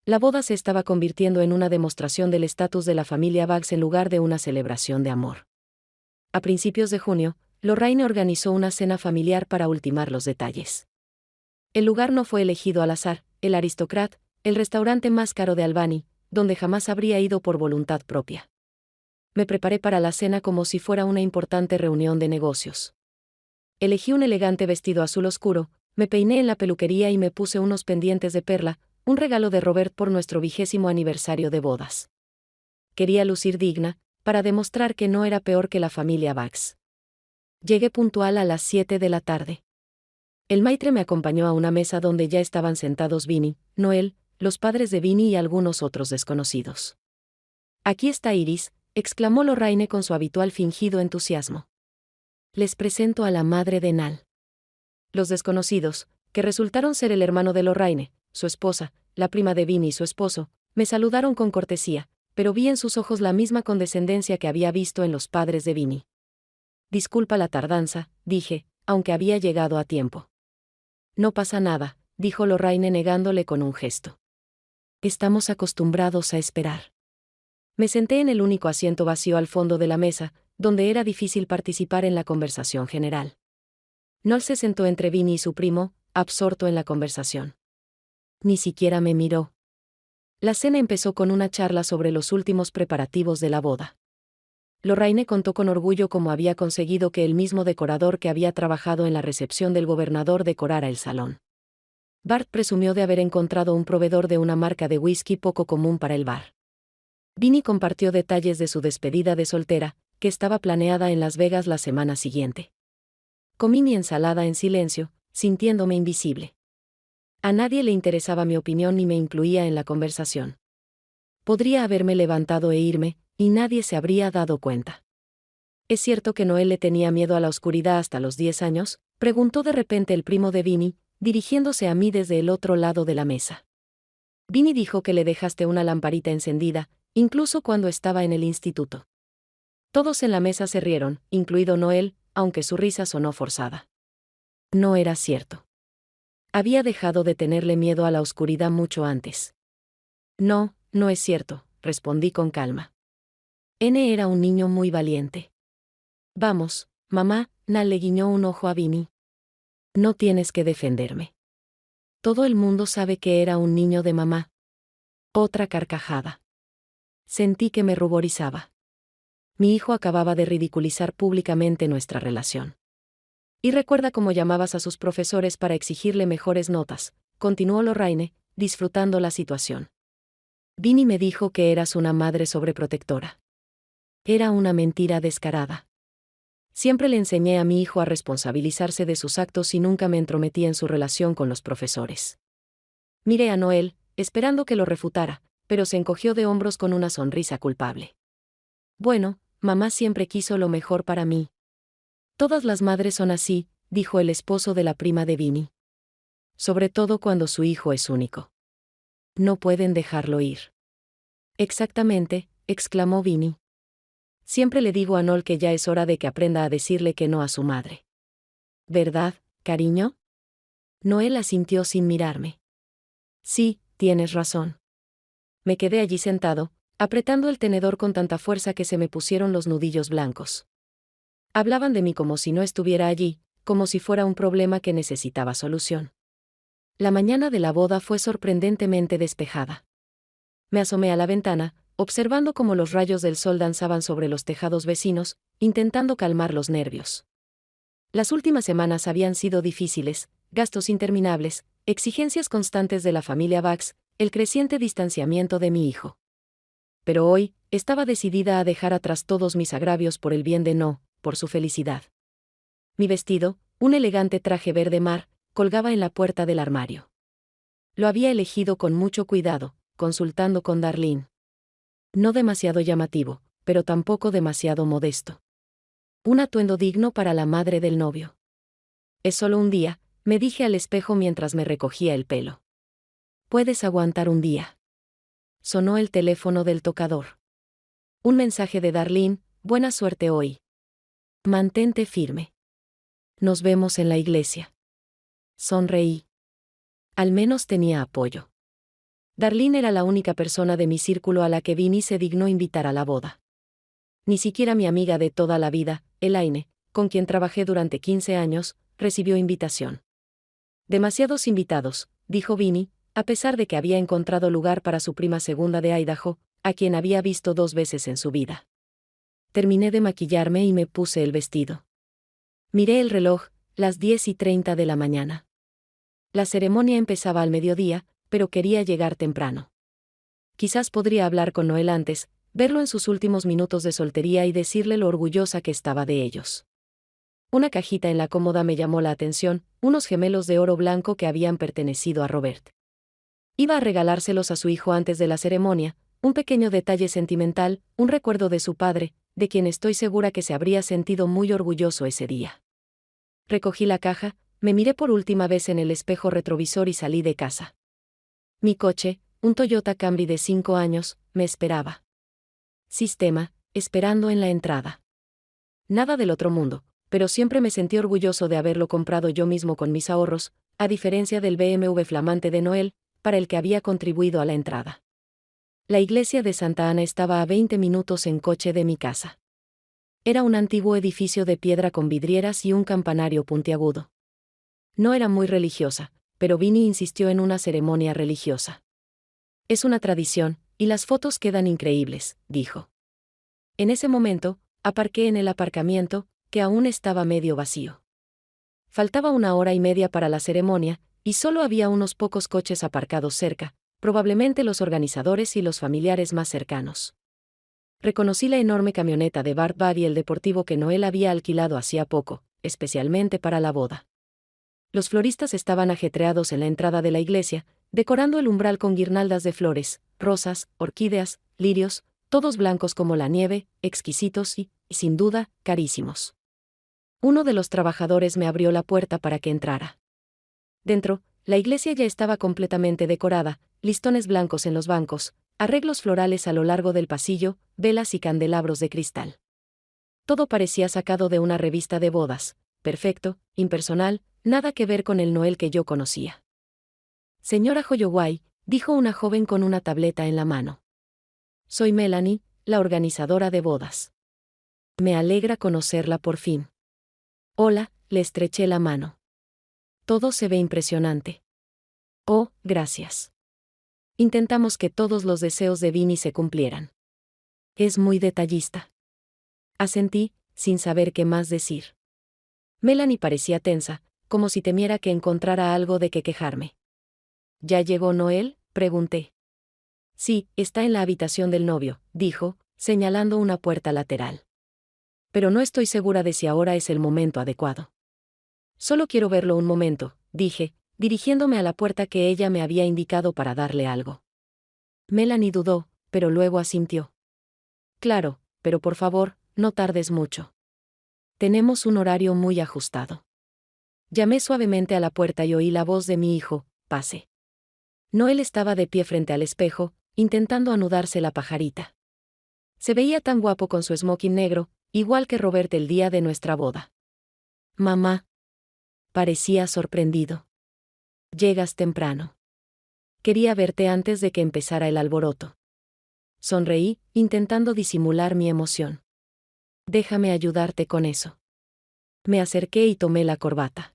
A: La boda se estaba convirtiendo en una demostración del estatus de la familia Baggs en lugar de una celebración de amor. A principios de junio, Lorraine organizó una cena familiar para ultimar los detalles. El lugar no fue elegido al azar, el Aristocrat, el restaurante más caro de Albany, donde jamás habría ido por voluntad propia. Me preparé para la cena como si fuera una importante reunión de negocios. Elegí un elegante vestido azul oscuro, me peiné en la peluquería y me puse unos pendientes de perla, un regalo de Robert por nuestro 20º aniversario de bodas. Quería lucir digna, para demostrar que no era peor que la familia Baggs. Llegué puntual a las 7 de la tarde. El maitre me acompañó a una mesa donde ya estaban sentados Vinny, Noel, los padres de Vinny y algunos otros desconocidos. «Aquí está Iris», exclamó Lorraine con su habitual fingido entusiasmo. «Les presento a la madre de Nal». Los desconocidos, que resultaron ser el hermano de Lorraine, su esposa, la prima de Vinny y su esposo, me saludaron con cortesía, pero vi en sus ojos la misma condescendencia que había visto en los padres de Vinny. «Disculpa la tardanza», dije, aunque había llegado a tiempo. «No pasa nada», dijo Lorraine negándole con un gesto. «Estamos acostumbrados a esperar». Me senté en el único asiento vacío al fondo de la mesa, donde era difícil participar en la conversación general. Noel se sentó entre Vinny y su primo, absorto en la conversación. Ni siquiera me miró. La cena empezó con una charla sobre los últimos preparativos de la boda. Lorraine contó con orgullo cómo había conseguido que el mismo decorador que había trabajado en la recepción del gobernador decorara el salón. Bart presumió de haber encontrado un proveedor de una marca de whisky poco común para el bar. Vinny compartió detalles de su despedida de soltera, que estaba planeada en Las Vegas la semana siguiente. Comí mi ensalada en silencio, sintiéndome invisible. A nadie le interesaba mi opinión ni me incluía en la conversación. Podría haberme levantado e irme, y nadie se habría dado cuenta. ¿Es cierto que Noel le tenía miedo a la oscuridad hasta los 10 años? Preguntó de repente el primo de Vinny, dirigiéndose a mí desde el otro lado de la mesa. Vinny dijo que le dejaste una lamparita encendida, incluso cuando estaba en el instituto. Todos en la mesa se rieron, incluido Noel, aunque su risa sonó forzada. No era cierto. Había dejado de tenerle miedo a la oscuridad mucho antes. No, no es cierto, respondí con calma. N era un niño muy valiente. Vamos, mamá, Nal le guiñó un ojo a Vinny. No tienes que defenderme. Todo el mundo sabe que era un niño de mamá. Otra carcajada. Sentí que me ruborizaba. Mi hijo acababa de ridiculizar públicamente nuestra relación. Y recuerda cómo llamabas a sus profesores para exigirle mejores notas, continuó Lorraine, disfrutando la situación. Vinny me dijo que eras una madre sobreprotectora. Era una mentira descarada. Siempre le enseñé a mi hijo a responsabilizarse de sus actos y nunca me entrometí en su relación con los profesores. Miré a Noel, esperando que lo refutara, pero se encogió de hombros con una sonrisa culpable. Bueno, mamá siempre quiso lo mejor para mí. Todas las madres son así, dijo el esposo de la prima de Vinny. Sobre todo cuando su hijo es único. No pueden dejarlo ir. Exactamente, exclamó Vinny. Siempre le digo a Noel que ya es hora de que aprenda a decirle que no a su madre. ¿Verdad, cariño? Noel asintió sin mirarme. Sí, tienes razón. Me quedé allí sentado, apretando el tenedor con tanta fuerza que se me pusieron los nudillos blancos. Hablaban de mí como si no estuviera allí, como si fuera un problema que necesitaba solución. La mañana de la boda fue sorprendentemente despejada. Me asomé a la ventana, observando cómo los rayos del sol danzaban sobre los tejados vecinos, intentando calmar los nervios. Las últimas semanas habían sido difíciles, gastos interminables, exigencias constantes de la familia Baggs, el creciente distanciamiento de mi hijo. Pero hoy, estaba decidida a dejar atrás todos mis agravios por el bien de No, por su felicidad. Mi vestido, un elegante traje verde mar, colgaba en la puerta del armario. Lo había elegido con mucho cuidado, consultando con Darlene. No demasiado llamativo, pero tampoco demasiado modesto. Un atuendo digno para la madre del novio. Es solo un día, me dije al espejo mientras me recogía el pelo. Puedes aguantar un día. Sonó el teléfono del tocador. Un mensaje de Darlene: buena suerte hoy. Mantente firme. Nos vemos en la iglesia. Sonreí. Al menos tenía apoyo. Darlene era la única persona de mi círculo a la que Vinny se dignó invitar a la boda. Ni siquiera mi amiga de toda la vida, Elaine, con quien trabajé durante 15 años, recibió invitación. Demasiados invitados, dijo Vinny, a pesar de que había encontrado lugar para su prima segunda de Idaho, a quien había visto 2 veces en su vida. Terminé de maquillarme y me puse el vestido. Miré el reloj, las 10:30 de la mañana. La ceremonia empezaba al mediodía, pero quería llegar temprano. Quizás podría hablar con Noel antes, verlo en sus últimos minutos de soltería y decirle lo orgullosa que estaba de ellos. Una cajita en la cómoda me llamó la atención, unos gemelos de oro blanco que habían pertenecido a Robert. Iba a regalárselos a su hijo antes de la ceremonia, un pequeño detalle sentimental, un recuerdo de su padre, de quien estoy segura que se habría sentido muy orgulloso ese día. Recogí la caja, me miré por última vez en el espejo retrovisor y salí de casa. Mi coche, un Toyota Camry de 5 años, me esperaba. Sistema, esperando en la entrada. Nada del otro mundo, pero siempre me sentí orgulloso de haberlo comprado yo mismo con mis ahorros, a diferencia del BMW flamante de Noel, para el que había contribuido a la entrada. La iglesia de Santa Ana estaba a 20 minutos en coche de mi casa. Era un antiguo edificio de piedra con vidrieras y un campanario puntiagudo. No era muy religiosa, pero Vinny insistió en una ceremonia religiosa. Es una tradición, y las fotos quedan increíbles, dijo. En ese momento, aparqué en el aparcamiento, que aún estaba medio vacío. Faltaba 1 hora y media para la ceremonia, y solo había unos pocos coches aparcados cerca, probablemente los organizadores y los familiares más cercanos. Reconocí la enorme camioneta de Bart Bud y el deportivo que Noel había alquilado hacía poco, especialmente para la boda. Los floristas estaban ajetreados en la entrada de la iglesia, decorando el umbral con guirnaldas de flores, rosas, orquídeas, lirios, todos blancos como la nieve, exquisitos y, sin duda, carísimos. Uno de los trabajadores me abrió la puerta para que entrara. Dentro, la iglesia ya estaba completamente decorada, listones blancos en los bancos, arreglos florales a lo largo del pasillo, velas y candelabros de cristal. Todo parecía sacado de una revista de bodas, perfecto, impersonal, nada que ver con el Noel que yo conocía. Señora Holloway, dijo una joven con una tableta en la mano. Soy Melanie, la organizadora de bodas. Me alegra conocerla por fin. Hola, le estreché la mano. Todo se ve impresionante. Oh, gracias. Intentamos que todos los deseos de Vinny se cumplieran. Es muy detallista. Asentí, sin saber qué más decir. Melanie parecía tensa, como si temiera que encontrara algo de qué quejarme. ¿Ya llegó Noel?, pregunté. Sí, está en la habitación del novio, dijo, señalando una puerta lateral. Pero no estoy segura de si ahora es el momento adecuado. Solo quiero verlo un momento, dije, dirigiéndome a la puerta que ella me había indicado para darle algo. Melanie dudó, pero luego asintió. Claro, pero por favor, no tardes mucho. Tenemos un horario muy ajustado. Llamé suavemente a la puerta y oí la voz de mi hijo: pase. Noel estaba de pie frente al espejo, intentando anudarse la pajarita. Se veía tan guapo con su smoking negro, igual que Robert el día de nuestra boda. Mamá. Parecía sorprendido. Llegas temprano. Quería verte antes de que empezara el alboroto. Sonreí, intentando disimular mi emoción. Déjame ayudarte con eso. Me acerqué y tomé la corbata.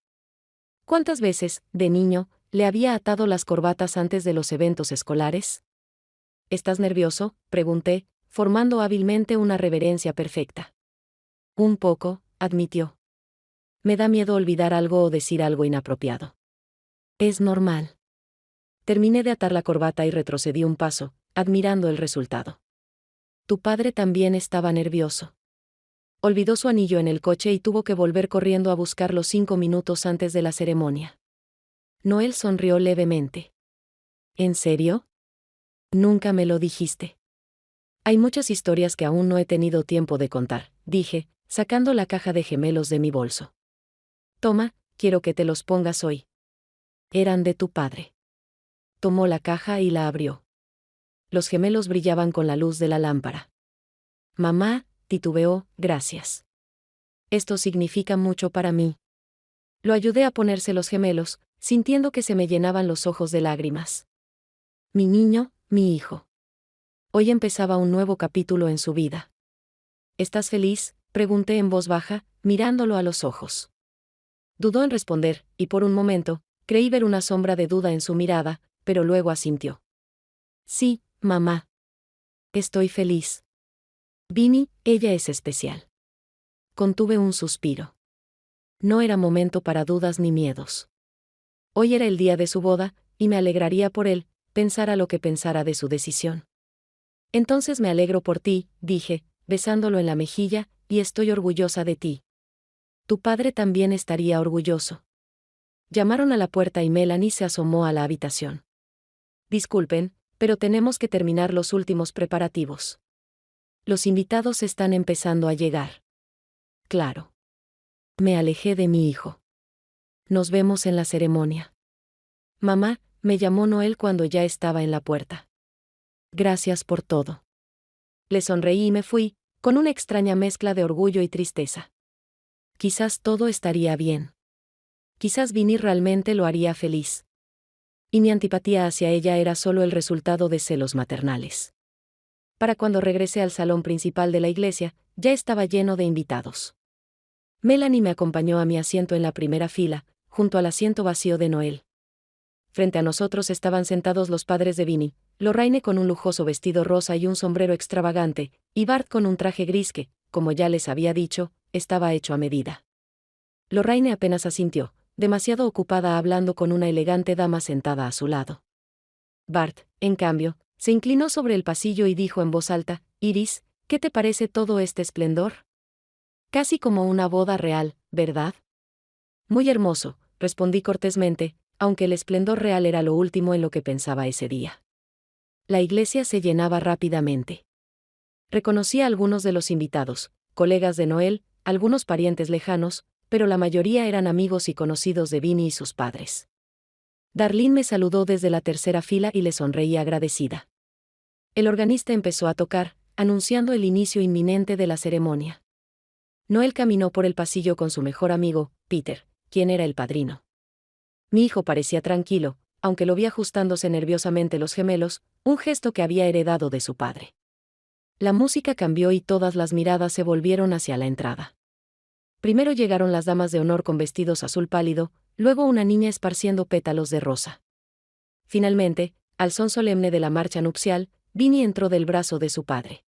A: ¿Cuántas veces, de niño, le había atado las corbatas antes de los eventos escolares? ¿Estás nervioso?, pregunté, formando hábilmente una reverencia perfecta. Un poco, admitió. Me da miedo olvidar algo o decir algo inapropiado. Es normal. terminé de atar la corbata y retrocedí un paso, admirando el resultado. Tu padre también estaba nervioso. Olvidó su anillo en el coche y tuvo que volver corriendo a buscarlo 5 minutos antes de la ceremonia. Noel sonrió levemente. ¿En serio? Nunca me lo dijiste. Hay muchas historias que aún no he tenido tiempo de contar, dije, sacando la caja de gemelos de mi bolso. Toma, quiero que te los pongas hoy. Eran de tu padre. Tomó la caja y la abrió. Los gemelos brillaban con la luz de la lámpara. Mamá, titubeó, gracias. Esto significa mucho para mí. Lo ayudé a ponerse los gemelos, sintiendo que se me llenaban los ojos de lágrimas. Mi niño, mi hijo. Hoy empezaba un nuevo capítulo en su vida. ¿Estás feliz?, pregunté en voz baja, mirándolo a los ojos. Dudó en responder, y por un momento, creí ver una sombra de duda en su mirada, pero luego asintió. Sí, mamá. Estoy feliz. Vinny, ella es especial. Contuve un suspiro. No era momento para dudas ni miedos. Hoy era el día de su boda, y me alegraría por él, pensara lo que pensara de su decisión. Entonces me alegro por ti, dije, besándolo en la mejilla, y estoy orgullosa de ti. Tu padre también estaría orgulloso. Llamaron a la puerta y Melanie se asomó a la habitación. Disculpen, pero tenemos que terminar los últimos preparativos. Los invitados están empezando a llegar. Claro. Me alejé de mi hijo. Nos vemos en la ceremonia. Mamá, me llamó Noel cuando ya estaba en la puerta. Gracias por todo. Le sonreí y me fui, con una extraña mezcla de orgullo y tristeza. Quizás todo estaría bien. Quizás Vinny realmente lo haría feliz. Y mi antipatía hacia ella era solo el resultado de celos maternales. Para cuando regresé al salón principal de la iglesia, ya estaba lleno de invitados. Melanie me acompañó a mi asiento en la primera fila, junto al asiento vacío de Noel. Frente a nosotros estaban sentados los padres de Vinny, Lorraine con un lujoso vestido rosa y un sombrero extravagante, y Bart con un traje gris que, como ya les había dicho, estaba hecho a medida. Lorraine apenas asintió, demasiado ocupada hablando con una elegante dama sentada a su lado. Bart, en cambio, se inclinó sobre el pasillo y dijo en voz alta, Iris, ¿qué te parece todo este esplendor? Casi como una boda real, ¿verdad? Muy hermoso, respondí cortésmente, aunque el esplendor real era lo último en lo que pensaba ese día. La iglesia se llenaba rápidamente. Reconocí a algunos de los invitados, colegas de Noel, algunos parientes lejanos, pero la mayoría eran amigos y conocidos de Vinny y sus padres. Darlene me saludó desde la tercera fila y le sonreí agradecida. El organista empezó a tocar, anunciando el inicio inminente de la ceremonia. Noel caminó por el pasillo con su mejor amigo, Peter, quien era el padrino. Mi hijo parecía tranquilo, aunque lo vi ajustándose nerviosamente los gemelos, un gesto que había heredado de su padre. La música cambió y todas las miradas se volvieron hacia la entrada. Primero llegaron las damas de honor con vestidos azul pálido, luego una niña esparciendo pétalos de rosa. Finalmente, al son solemne de la marcha nupcial, Vinny entró del brazo de su padre.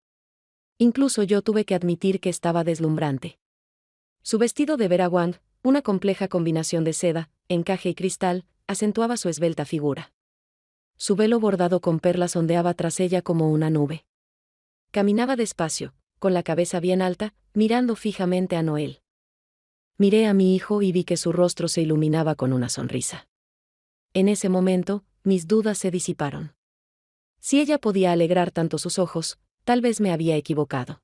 A: Incluso yo tuve que admitir que estaba deslumbrante. Su vestido de Vera Wang, una compleja combinación de seda, encaje y cristal, acentuaba su esbelta figura. Su velo bordado con perlas ondeaba tras ella como una nube. Caminaba despacio, con la cabeza bien alta, mirando fijamente a Noel. Miré a mi hijo y vi que su rostro se iluminaba con una sonrisa. En ese momento, mis dudas se disiparon. Si ella podía alegrar tanto sus ojos, tal vez me había equivocado.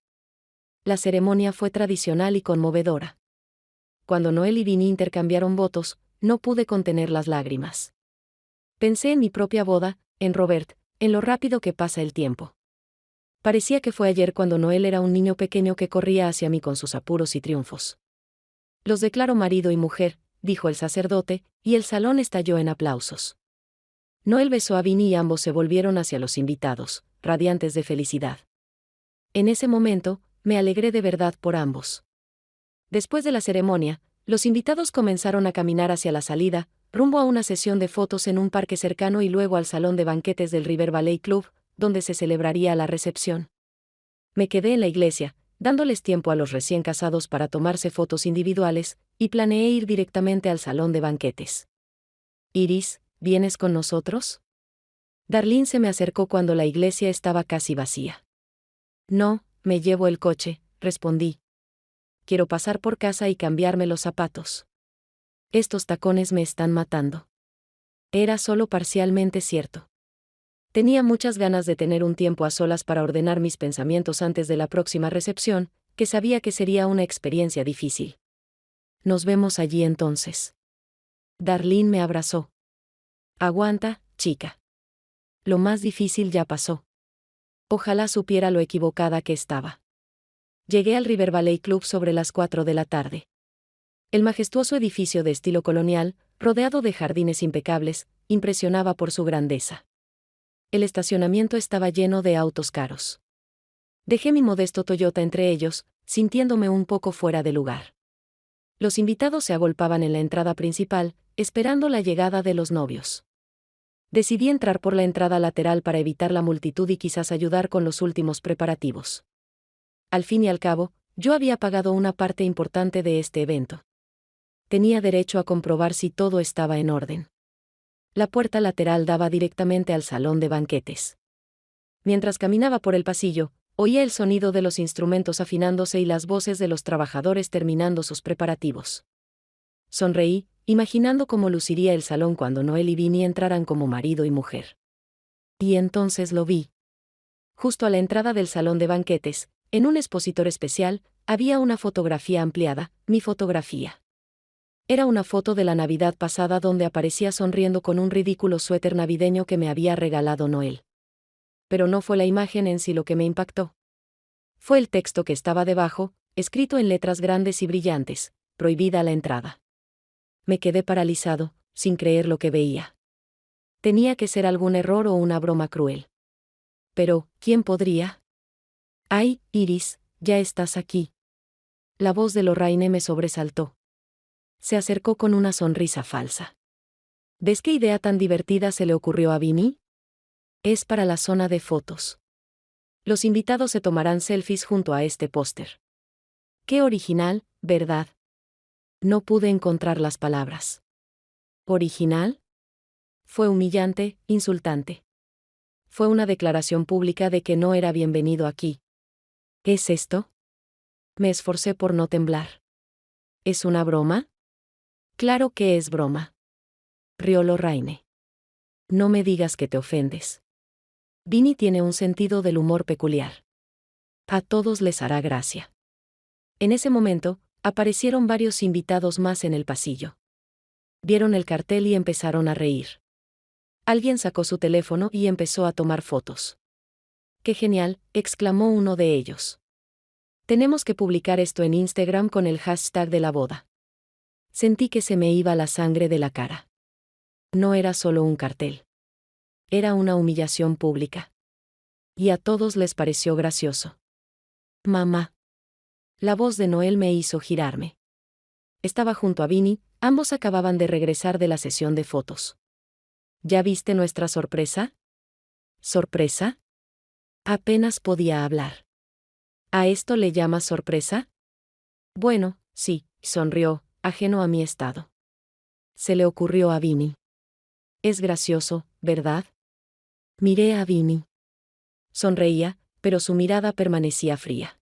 A: La ceremonia fue tradicional y conmovedora. Cuando Noel y Vinny intercambiaron votos, no pude contener las lágrimas. Pensé en mi propia boda, en Robert, en lo rápido que pasa el tiempo. Parecía que fue ayer cuando Noel era un niño pequeño que corría hacia mí con sus apuros y triunfos. Los declaro marido y mujer, dijo el sacerdote, y el salón estalló en aplausos. Noel besó a Vinny y ambos se volvieron hacia los invitados, radiantes de felicidad. En ese momento, me alegré de verdad por ambos. Después de la ceremonia, los invitados comenzaron a caminar hacia la salida, rumbo a una sesión de fotos en un parque cercano y luego al salón de banquetes del River Ballet Club, donde se celebraría la recepción. Me quedé en la iglesia, dándoles tiempo a los recién casados para tomarse fotos individuales, y planeé ir directamente al salón de banquetes. Iris, ¿vienes con nosotros? Darlene se me acercó cuando la iglesia estaba casi vacía. No, me llevo el coche, respondí. Quiero pasar por casa y cambiarme los zapatos. Estos tacones me están matando. Era solo parcialmente cierto. Tenía muchas ganas de tener un tiempo a solas para ordenar mis pensamientos antes de la próxima recepción, que sabía que sería una experiencia difícil. Nos vemos allí entonces. Darlene me abrazó. Aguanta, chica. Lo más difícil ya pasó. Ojalá supiera lo equivocada que estaba. Llegué al River Valley Club sobre las 4 de la tarde. El majestuoso edificio de estilo colonial, rodeado de jardines impecables, impresionaba por su grandeza. El estacionamiento estaba lleno de autos caros. Dejé mi modesto Toyota entre ellos, sintiéndome un poco fuera de lugar. Los invitados se agolpaban en la entrada principal, esperando la llegada de los novios. Decidí entrar por la entrada lateral para evitar la multitud y quizás ayudar con los últimos preparativos. Al fin y al cabo, yo había pagado una parte importante de este evento. Tenía derecho a comprobar si todo estaba en orden. La puerta lateral daba directamente al salón de banquetes. Mientras caminaba por el pasillo, oía el sonido de los instrumentos afinándose y las voces de los trabajadores terminando sus preparativos. Sonreí, imaginando cómo luciría el salón cuando Noel y Vinnie entraran como marido y mujer. Y entonces lo vi. Justo a la entrada del salón de banquetes, en un expositor especial, había una fotografía ampliada, mi fotografía. Era una foto de la Navidad pasada donde aparecía sonriendo con un ridículo suéter navideño que me había regalado Noel. Pero no fue la imagen en sí lo que me impactó. Fue el texto que estaba debajo, escrito en letras grandes y brillantes: prohibida la entrada. Me quedé paralizado, sin creer lo que veía. Tenía que ser algún error o una broma cruel. Pero, ¿quién podría? ¡Ay, Iris, ya estás aquí! La voz de Lorraine me sobresaltó. Se acercó con una sonrisa falsa. ¿Ves qué idea tan divertida se le ocurrió a Vinnie? Es para la zona de fotos. Los invitados se tomarán selfies junto a este póster. Qué original, ¿verdad? No pude encontrar las palabras. ¿Original? Fue humillante, insultante. Fue una declaración pública de que no era bienvenido aquí. ¿Qué es esto? Me esforcé por no temblar. ¿Es una broma? Claro que es broma. Rió Lorraine. No me digas que te ofendes. Vinnie tiene un sentido del humor peculiar. A todos les hará gracia. En ese momento, aparecieron varios invitados más en el pasillo. Vieron el cartel y empezaron a reír. Alguien sacó su teléfono y empezó a tomar fotos. ¡Qué genial!, exclamó uno de ellos. Tenemos que publicar esto en Instagram con el hashtag de la boda. Sentí que se me iba la sangre de la cara. No era solo un cartel. Era una humillación pública. Y a todos les pareció gracioso. Mamá. La voz de Noel me hizo girarme. Estaba junto a Vinnie, ambos acababan de regresar de la sesión de fotos. ¿Ya viste nuestra sorpresa? ¿Sorpresa? Apenas podía hablar. ¿A esto le llamas sorpresa? Bueno, sí, sonrió, ajeno a mi estado. Se le ocurrió a Vinnie. Es gracioso, ¿verdad? Miré a Vinnie. Sonreía, pero su mirada permanecía fría.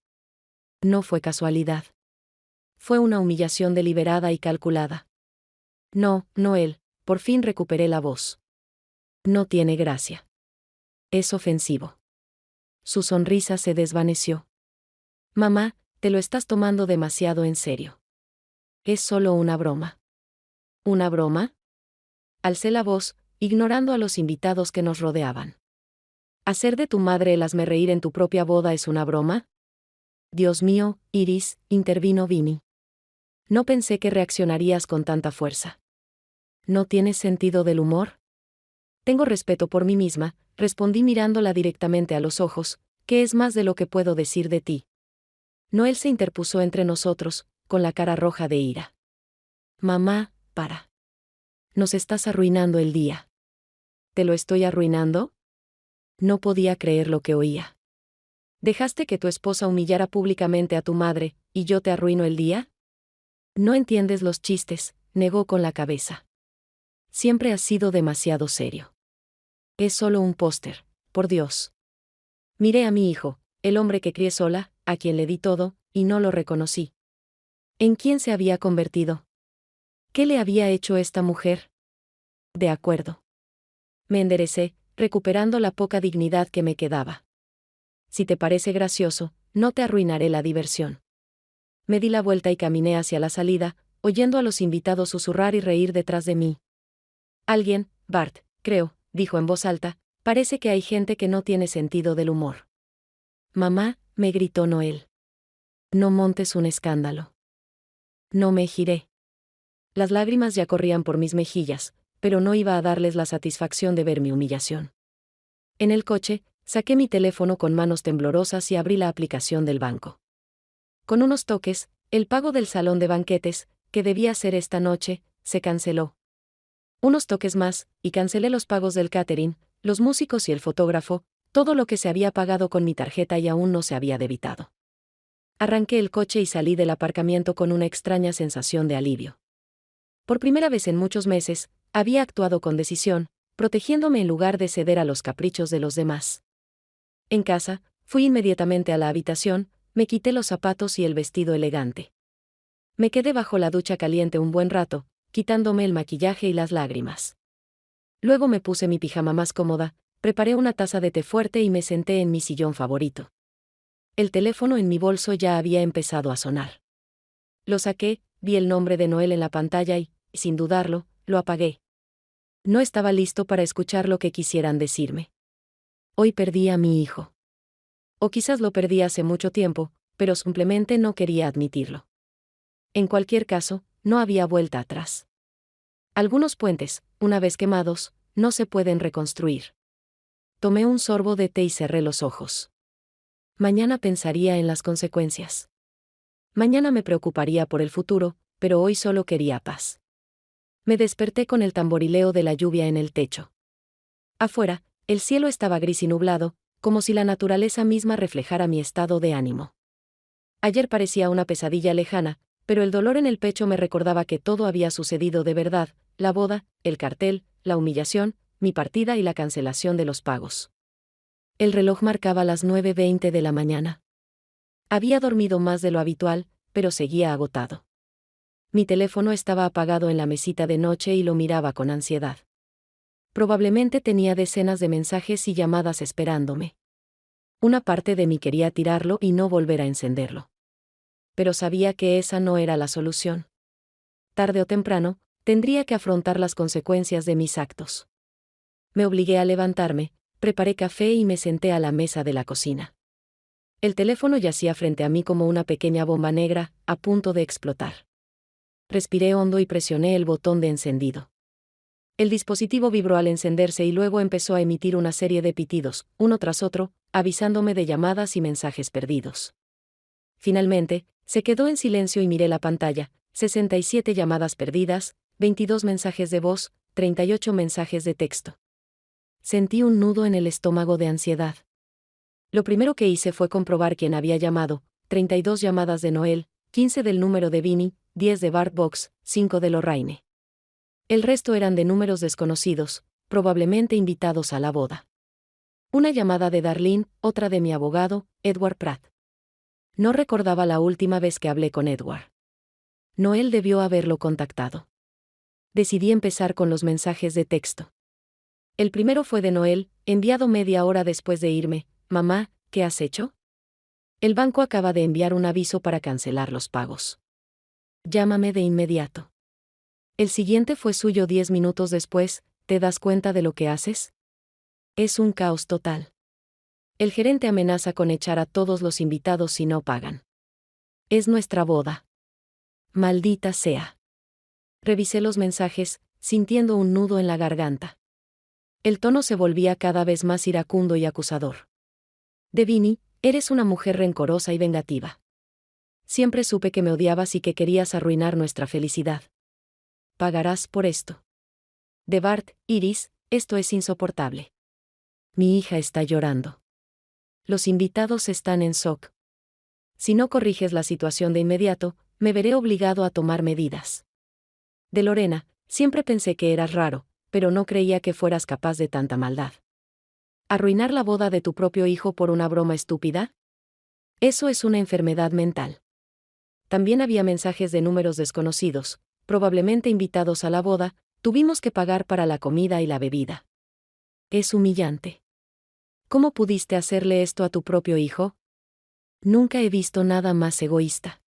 A: No fue casualidad. Fue una humillación deliberada y calculada. No, Noel, por fin recuperé la voz. No tiene gracia. Es ofensivo. Su sonrisa se desvaneció. Mamá, te lo estás tomando demasiado en serio. Es solo una broma. ¿Una broma? Alcé la voz, ignorando a los invitados que nos rodeaban. ¿Hacer de tu madre el hazmerreír en tu propia boda es una broma? Dios mío, Iris, intervino Vinnie. No pensé que reaccionarías con tanta fuerza. ¿No tienes sentido del humor? Tengo respeto por mí misma, respondí mirándola directamente a los ojos, que es más de lo que puedo decir de ti. Noel se interpuso entre nosotros, con la cara roja de ira. Mamá, para. Nos estás arruinando el día. ¿Te lo estoy arruinando? No podía creer lo que oía. ¿Dejaste que tu esposa humillara públicamente a tu madre, y yo te arruino el día? No entiendes los chistes, negó con la cabeza. Siempre has sido demasiado serio. Es solo un póster, por Dios. Miré a mi hijo, el hombre que crié sola, a quien le di todo, y no lo reconocí. ¿En quién se había convertido? ¿Qué le había hecho esta mujer? De acuerdo. Me enderecé, recuperando la poca dignidad que me quedaba. Si te parece gracioso, no te arruinaré la diversión. Me di la vuelta y caminé hacia la salida, oyendo a los invitados susurrar y reír detrás de mí. Alguien, Bart, creo, dijo en voz alta, parece que hay gente que no tiene sentido del humor. Mamá, me gritó Noel. No montes un escándalo. No me giré. Las lágrimas ya corrían por mis mejillas, pero no iba a darles la satisfacción de ver mi humillación. En el coche, saqué mi teléfono con manos temblorosas y abrí la aplicación del banco. Con unos toques, el pago del salón de banquetes, que debía ser esta noche, se canceló. Unos toques más, y cancelé los pagos del catering, los músicos y el fotógrafo, todo lo que se había pagado con mi tarjeta y aún no se había debitado. Arranqué el coche y salí del aparcamiento con una extraña sensación de alivio. Por primera vez en muchos meses, había actuado con decisión, protegiéndome en lugar de ceder a los caprichos de los demás. En casa, fui inmediatamente a la habitación, me quité los zapatos y el vestido elegante. Me quedé bajo la ducha caliente un buen rato, quitándome el maquillaje y las lágrimas. Luego me puse mi pijama más cómoda, preparé una taza de té fuerte y me senté en mi sillón favorito. El teléfono en mi bolso ya había empezado a sonar. Lo saqué, vi el nombre de Noel en la pantalla y, sin dudarlo, lo apagué. No estaba listo para escuchar lo que quisieran decirme. Hoy perdí a mi hijo. O quizás lo perdí hace mucho tiempo, pero simplemente no quería admitirlo. En cualquier caso, no había vuelta atrás. Algunos puentes, una vez quemados, no se pueden reconstruir. Tomé un sorbo de té y cerré los ojos. Mañana pensaría en las consecuencias. Mañana me preocuparía por el futuro, pero hoy solo quería paz. Me desperté con el tamborileo de la lluvia en el techo. Afuera, el cielo estaba gris y nublado, como si la naturaleza misma reflejara mi estado de ánimo. Ayer parecía una pesadilla lejana, pero el dolor en el pecho me recordaba que todo había sucedido de verdad, la boda, el cartel, la humillación, mi partida y la cancelación de los pagos. El reloj marcaba las 9:20 de la mañana. Había dormido más de lo habitual, pero seguía agotado. Mi teléfono estaba apagado en la mesita de noche y lo miraba con ansiedad. Probablemente tenía decenas de mensajes y llamadas esperándome. Una parte de mí quería tirarlo y no volver a encenderlo. Pero sabía que esa no era la solución. Tarde o temprano, tendría que afrontar las consecuencias de mis actos. Me obligué a levantarme, preparé café y me senté a la mesa de la cocina. El teléfono yacía frente a mí como una pequeña bomba negra, a punto de explotar. Respiré hondo y presioné el botón de encendido. El dispositivo vibró al encenderse y luego empezó a emitir una serie de pitidos, uno tras otro, avisándome de llamadas y mensajes perdidos. Finalmente, se quedó en silencio y miré la pantalla: 67 llamadas perdidas, 22 mensajes de voz, 38 mensajes de texto. Sentí un nudo en el estómago de ansiedad. Lo primero que hice fue comprobar quién había llamado: 32 llamadas de Noel, 15 del número de Vinny, 10 de Bart Box, 5 de Lorraine. El resto eran de números desconocidos, probablemente invitados a la boda. Una llamada de Darlene, otra de mi abogado, Edward Pratt. No recordaba la última vez que hablé con Edward. Noel debió haberlo contactado. Decidí empezar con los mensajes de texto. El primero fue de Noel, enviado media hora después de irme: Mamá, ¿qué has hecho? El banco acaba de enviar un aviso para cancelar los pagos. Llámame de inmediato. El siguiente fue suyo 10 minutos después: ¿te das cuenta de lo que haces? Es un caos total. El gerente amenaza con echar a todos los invitados si no pagan. Es nuestra boda. Maldita sea. Revisé los mensajes, sintiendo un nudo en la garganta. El tono se volvía cada vez más iracundo y acusador. Devini, eres una mujer rencorosa y vengativa. Siempre supe que me odiabas y que querías arruinar nuestra felicidad. Pagarás por esto. De Bart: Iris, esto es insoportable. Mi hija está llorando. Los invitados están en shock. Si no corriges la situación de inmediato, me veré obligado a tomar medidas. De Lorena, siempre pensé que eras raro, pero no creía que fueras capaz de tanta maldad. ¿Arruinar la boda de tu propio hijo por una broma estúpida? Eso es una enfermedad mental. También había mensajes de números desconocidos, probablemente invitados a la boda. Tuvimos que pagar para la comida y la bebida. Es humillante. ¿Cómo pudiste hacerle esto a tu propio hijo? Nunca he visto nada más egoísta.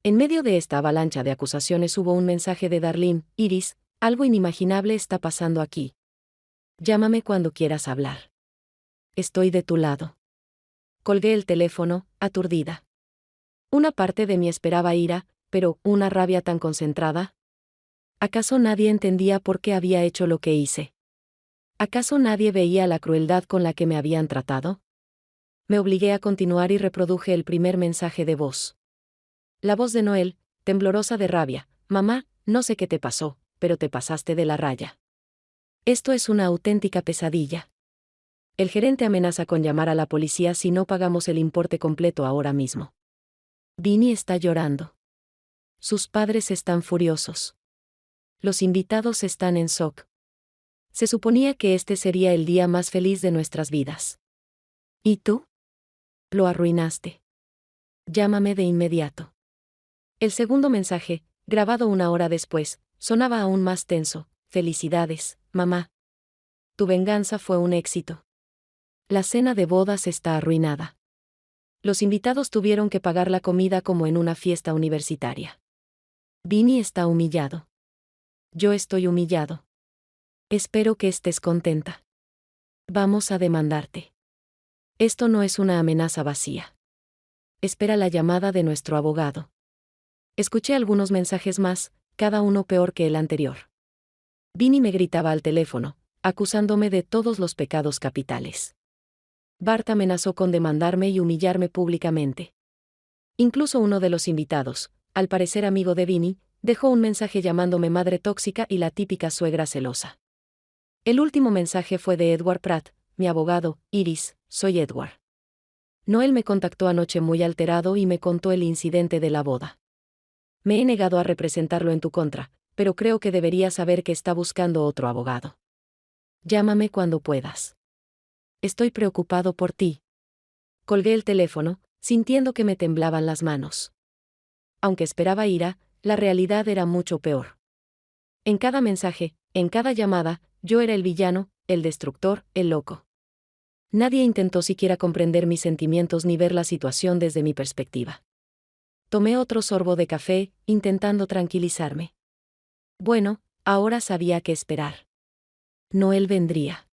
A: En medio de esta avalancha de acusaciones hubo un mensaje de Darlene: Iris, algo inimaginable está pasando aquí. Llámame cuando quieras hablar. Estoy de tu lado. Colgué el teléfono, aturdida. Una parte de mí esperaba ira, pero ¿una rabia tan concentrada? ¿Acaso nadie entendía por qué había hecho lo que hice? ¿Acaso nadie veía la crueldad con la que me habían tratado? Me obligué a continuar y reproduje el primer mensaje de voz. La voz de Noel, temblorosa de rabia: Mamá, no sé qué te pasó, pero te pasaste de la raya. Esto es una auténtica pesadilla. El gerente amenaza con llamar a la policía si no pagamos el importe completo ahora mismo. Vinny está llorando. Sus padres están furiosos. Los invitados están en shock. Se suponía que este sería el día más feliz de nuestras vidas. ¿Y tú? Lo arruinaste. Llámame de inmediato. El segundo mensaje, grabado una hora después, sonaba aún más tenso: Felicidades, mamá. Tu venganza fue un éxito. La cena de bodas está arruinada. Los invitados tuvieron que pagar la comida como en una fiesta universitaria. Vinny está humillado. Yo estoy humillado. Espero que estés contenta. Vamos a demandarte. Esto no es una amenaza vacía. Espera la llamada de nuestro abogado. Escuché algunos mensajes más, cada uno peor que el anterior. Vinny me gritaba al teléfono, acusándome de todos los pecados capitales. Bart amenazó con demandarme y humillarme públicamente. Incluso uno de los invitados, al parecer amigo de Vinny, dejó un mensaje llamándome madre tóxica y la típica suegra celosa. El último mensaje fue de Edward Pratt, mi abogado: Iris, soy Edward. Noel me contactó anoche muy alterado y me contó el incidente de la boda. Me he negado a representarlo en tu contra, pero creo que deberías saber que está buscando otro abogado. Llámame cuando puedas. Estoy preocupado por ti. Colgué el teléfono, sintiendo que me temblaban las manos. Aunque esperaba ira, la realidad era mucho peor. En cada mensaje, en cada llamada, yo era el villano, el destructor, el loco. Nadie intentó siquiera comprender mis sentimientos ni ver la situación desde mi perspectiva. Tomé otro sorbo de café, intentando tranquilizarme. Bueno, ahora sabía qué esperar. Noel vendría.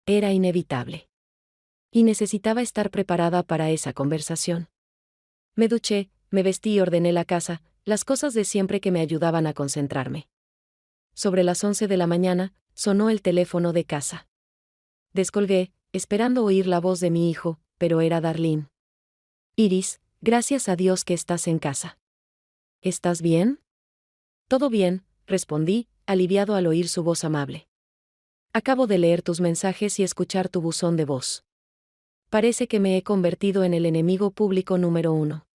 A: Era inevitable. Y necesitaba estar preparada para esa conversación. Me duché, me vestí y ordené la casa, las cosas de siempre que me ayudaban a concentrarme. Sobre las 11 de la mañana, sonó el teléfono de casa. Descolgué, esperando oír la voz de mi hijo, pero era Darlene. Iris, gracias a Dios que estás en casa. ¿Estás bien? Todo bien, respondí, aliviado al oír su voz amable. Acabo de leer tus mensajes y escuchar tu buzón de voz. Parece que me he convertido en el enemigo público número 1.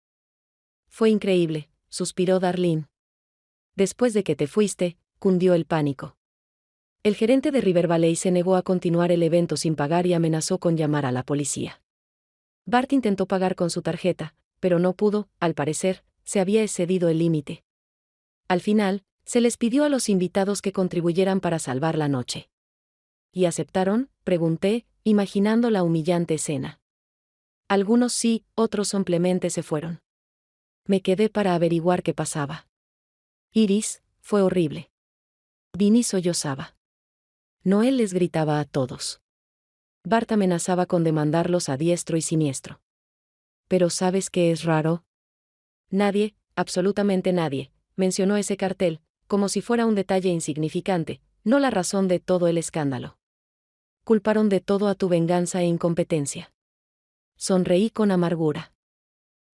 A: Fue increíble, suspiró Darlene. Después de que te fuiste, cundió el pánico. El gerente de River Valley se negó a continuar el evento sin pagar y amenazó con llamar a la policía. Bart intentó pagar con su tarjeta, pero no pudo, al parecer, se había excedido el límite. Al final, se les pidió a los invitados que contribuyeran para salvar la noche. ¿Y aceptaron?, pregunté, imaginando la humillante escena. Algunos sí, otros simplemente se fueron. Me quedé para averiguar qué pasaba. Iris, fue horrible. Vinny sollozaba. Noel les gritaba a todos. Bart amenazaba con demandarlos a diestro y siniestro. Pero ¿sabes qué es raro? Nadie, absolutamente nadie, mencionó ese cartel, como si fuera un detalle insignificante, no la razón de todo el escándalo. Culparon de todo a tu venganza e incompetencia. Sonreí con amargura.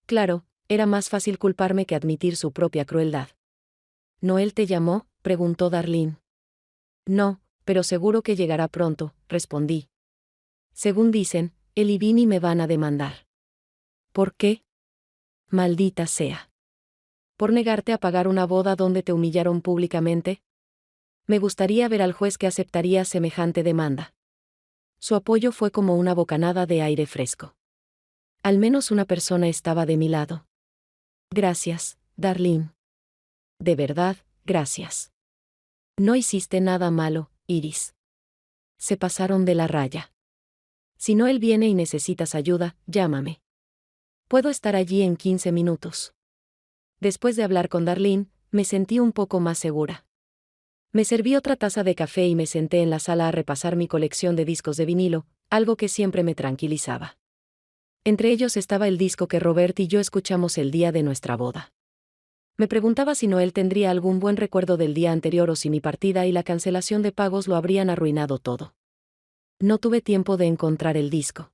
A: Claro, era más fácil culparme que admitir su propia crueldad. ¿Noel te llamó?, preguntó Darlene. No, pero seguro que llegará pronto, respondí. Según dicen, él y Vinny me van a demandar. ¿Por qué? Maldita sea. ¿Por negarte a pagar una boda donde te humillaron públicamente? Me gustaría ver al juez que aceptaría semejante demanda. Su apoyo fue como una bocanada de aire fresco. Al menos una persona estaba de mi lado. Gracias, Darlene. De verdad, gracias. No hiciste nada malo, Iris. Se pasaron de la raya. Si Noel viene y necesitas ayuda, llámame. Puedo estar allí en 15 minutos. Después de hablar con Darlene, me sentí un poco más segura. Me serví otra taza de café y me senté en la sala a repasar mi colección de discos de vinilo, algo que siempre me tranquilizaba. Entre ellos estaba el disco que Robert y yo escuchamos el día de nuestra boda. Me preguntaba si Noel tendría algún buen recuerdo del día anterior o si mi partida y la cancelación de pagos lo habrían arruinado todo. No tuve tiempo de encontrar el disco.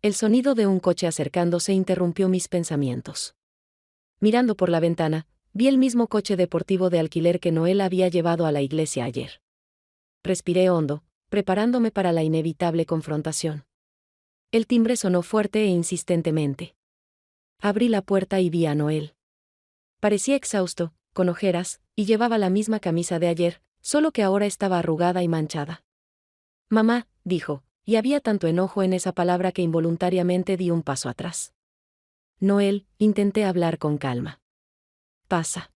A: El sonido de un coche acercándose interrumpió mis pensamientos. Mirando por la ventana, vi el mismo coche deportivo de alquiler que Noel había llevado a la iglesia ayer. Respiré hondo, preparándome para la inevitable confrontación. El timbre sonó fuerte e insistentemente. Abrí la puerta y vi a Noel. Parecía exhausto, con ojeras, y llevaba la misma camisa de ayer, solo que ahora estaba arrugada y manchada. Mamá, dijo, y había tanto enojo en esa palabra que involuntariamente di un paso atrás. Noel, intenté hablar con calma. Pasa.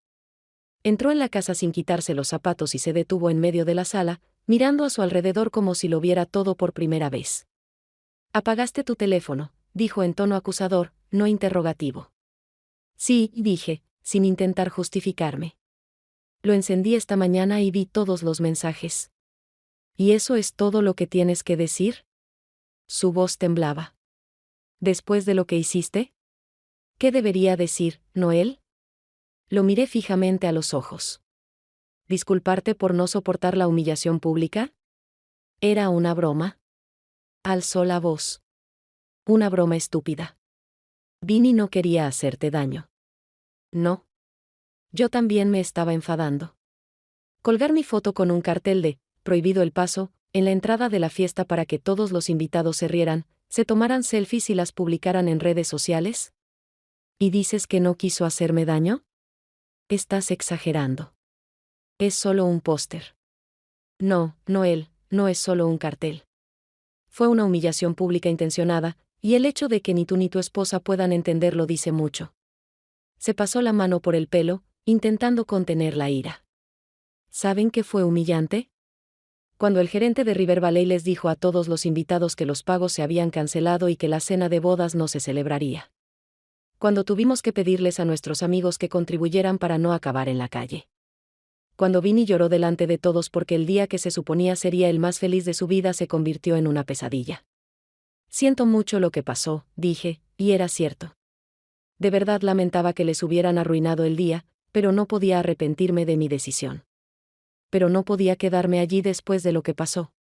A: Entró en la casa sin quitarse los zapatos y se detuvo en medio de la sala, mirando a su alrededor como si lo viera todo por primera vez. «Apagaste tu teléfono», dijo en tono acusador, no interrogativo. «Sí», dije, sin intentar justificarme. «Lo encendí esta mañana y vi todos los mensajes». «¿Y eso es todo lo que tienes que decir?» Su voz temblaba. «¿Después de lo que hiciste?» «¿Qué debería decir, Noel?» Lo miré fijamente a los ojos. ¿Disculparte por no soportar la humillación pública? ¿Era una broma? Alzó la voz. Una broma estúpida. Vinny no quería hacerte daño. No. Yo también me estaba enfadando. Colgar mi foto con un cartel de «Prohibido el paso» en la entrada de la fiesta para que todos los invitados se rieran, se tomaran selfies y las publicaran en redes sociales. ¿Y dices que no quiso hacerme daño? Estás exagerando. Es solo un póster. No, Noel, no es solo un cartel. Fue una humillación pública intencionada, y el hecho de que ni tú ni tu esposa puedan entenderlo dice mucho. Se pasó la mano por el pelo, intentando contener la ira. ¿Saben qué fue humillante? Cuando el gerente de River Valley les dijo a todos los invitados que los pagos se habían cancelado y que la cena de bodas no se celebraría. Cuando tuvimos que pedirles a nuestros amigos que contribuyeran para no acabar en la calle. Cuando Vinny lloró delante de todos porque el día que se suponía sería el más feliz de su vida se convirtió en una pesadilla. Siento mucho lo que pasó, dije, y era cierto. De verdad lamentaba que les hubieran arruinado el día, pero no podía arrepentirme de mi decisión. Pero no podía quedarme allí después de lo que pasó.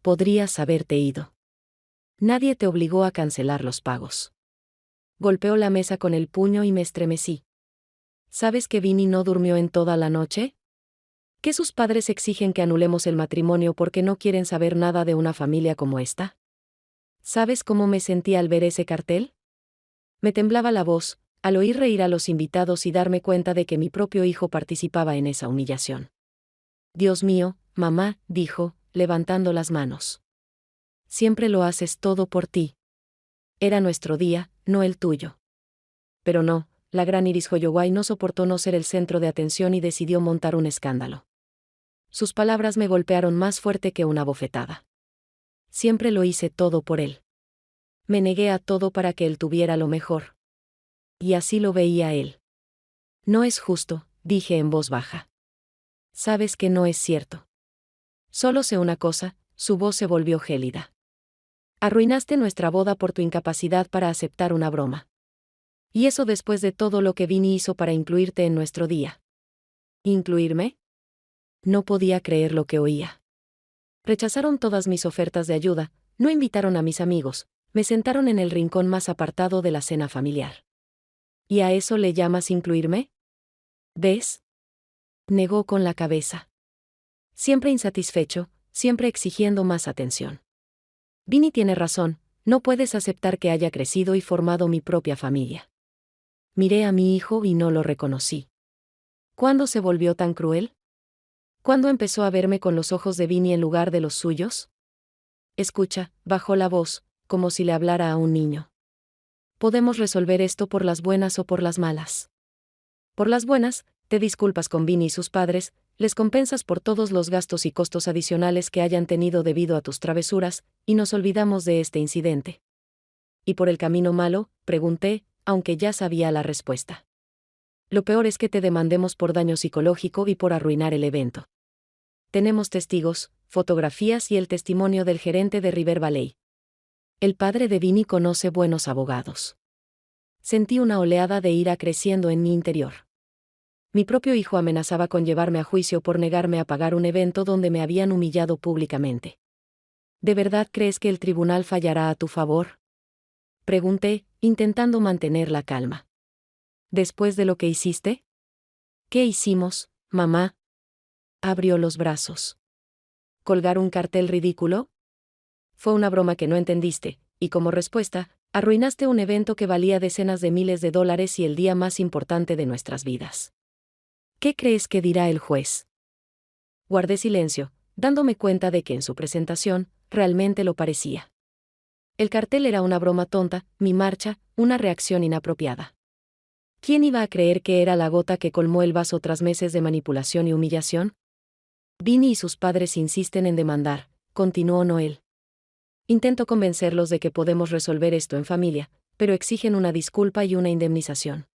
A: Podrías haberte ido. Nadie te obligó a cancelar los pagos. Golpeó la mesa con el puño y me estremecí. ¿Sabes que Vinny no durmió en toda la noche? ¿Que sus padres exigen que anulemos el matrimonio porque no quieren saber nada de una familia como esta? ¿Sabes cómo me sentí al ver ese cartel? Me temblaba la voz, al oír reír a los invitados y darme cuenta de que mi propio hijo participaba en esa humillación. Dios mío, mamá, dijo, levantando las manos. Siempre lo haces todo por ti. Era nuestro día, no el tuyo. Pero no, la gran Iris Holloway no soportó no ser el centro de atención y decidió montar un escándalo. Sus palabras me golpearon más fuerte que una bofetada. Siempre lo hice todo por él. Me negué a todo para que él tuviera lo mejor. Y así lo veía él. No es justo, dije en voz baja. Sabes que no es cierto. Solo sé una cosa, su voz se volvió gélida. Arruinaste nuestra boda por tu incapacidad para aceptar una broma. Y eso después de todo lo que Vinny hizo para incluirte en nuestro día. ¿Incluirme? No podía creer lo que oía. Rechazaron todas mis ofertas de ayuda, no invitaron a mis amigos, me sentaron en el rincón más apartado de la cena familiar. ¿Y a eso le llamas incluirme? ¿Ves? Negó con la cabeza. Siempre insatisfecho, siempre exigiendo más atención. Vinny tiene razón, no puedes aceptar que haya crecido y formado mi propia familia. Miré a mi hijo y no lo reconocí. ¿Cuándo se volvió tan cruel? ¿Cuándo empezó a verme con los ojos de Vinny en lugar de los suyos? escucha, bajó la voz, como si le hablara a un niño. Podemos resolver esto por las buenas o por las malas. Por las buenas, te disculpas con Vinny y sus padres, les compensas por todos los gastos y costos adicionales que hayan tenido debido a tus travesuras, y nos olvidamos de este incidente. ¿Y por el camino malo?, pregunté, aunque ya sabía la respuesta. Lo peor es que te demandemos por daño psicológico y por arruinar el evento. Tenemos testigos, fotografías y el testimonio del gerente de River Valley. El padre de Vinny conoce buenos abogados. Sentí una oleada de ira creciendo en mi interior. Mi propio hijo amenazaba con llevarme a juicio por negarme a pagar un evento donde me habían humillado públicamente. ¿De verdad crees que el tribunal fallará a tu favor?, pregunté, intentando mantener la calma. ¿Después de lo que hiciste? ¿Qué hicimos, mamá? Abrió los brazos. ¿Colgar un cartel ridículo? Fue una broma que no entendiste, y como respuesta, arruinaste un evento que valía decenas de miles de dólares y el día más importante de nuestras vidas. ¿Qué crees que dirá el juez? Guardé silencio, dándome cuenta de que en su presentación, realmente lo parecía. El cartel era una broma tonta, mi marcha, una reacción inapropiada. ¿Quién iba a creer que era la gota que colmó el vaso tras meses de manipulación y humillación? Vinny y sus padres insisten en demandar, continuó Noel. Intento convencerlos de que podemos resolver esto en familia, pero exigen una disculpa y una indemnización.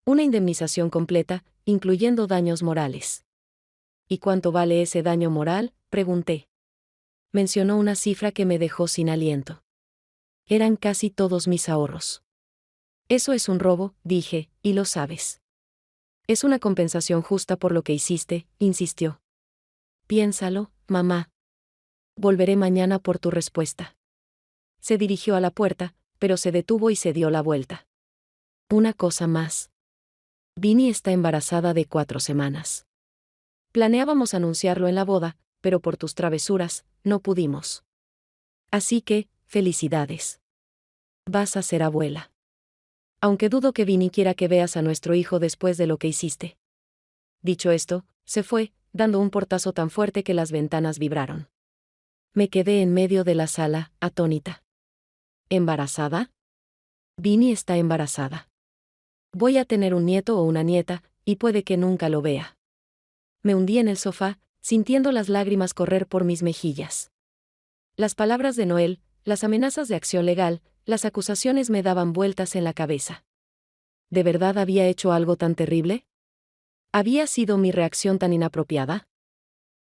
A: Una indemnización completa, incluyendo daños morales. ¿Y cuánto vale ese daño moral?, pregunté. Mencionó una cifra que me dejó sin aliento. Eran casi todos mis ahorros. Eso es un robo, dije, y lo sabes. Es una compensación justa por lo que hiciste, insistió. Piénsalo, mamá. Volveré mañana por tu respuesta. Se dirigió a la puerta, pero se detuvo y se dio la vuelta. Una cosa más. Vinny está embarazada de 4 semanas. Planeábamos anunciarlo en la boda, pero por tus travesuras, no pudimos. Así que, felicidades. Vas a ser abuela. Aunque dudo que Vinny quiera que veas a nuestro hijo después de lo que hiciste. Dicho esto, se fue, dando un portazo tan fuerte que las ventanas vibraron. Me quedé en medio de la sala, atónita. ¿Embarazada? Vinny está embarazada. Voy a tener un nieto o una nieta, y puede que nunca lo vea. Me hundí en el sofá, sintiendo las lágrimas correr por mis mejillas. Las palabras de Noel, las amenazas de acción legal, las acusaciones me daban vueltas en la cabeza. ¿De verdad había hecho algo tan terrible? ¿Había sido mi reacción tan inapropiada?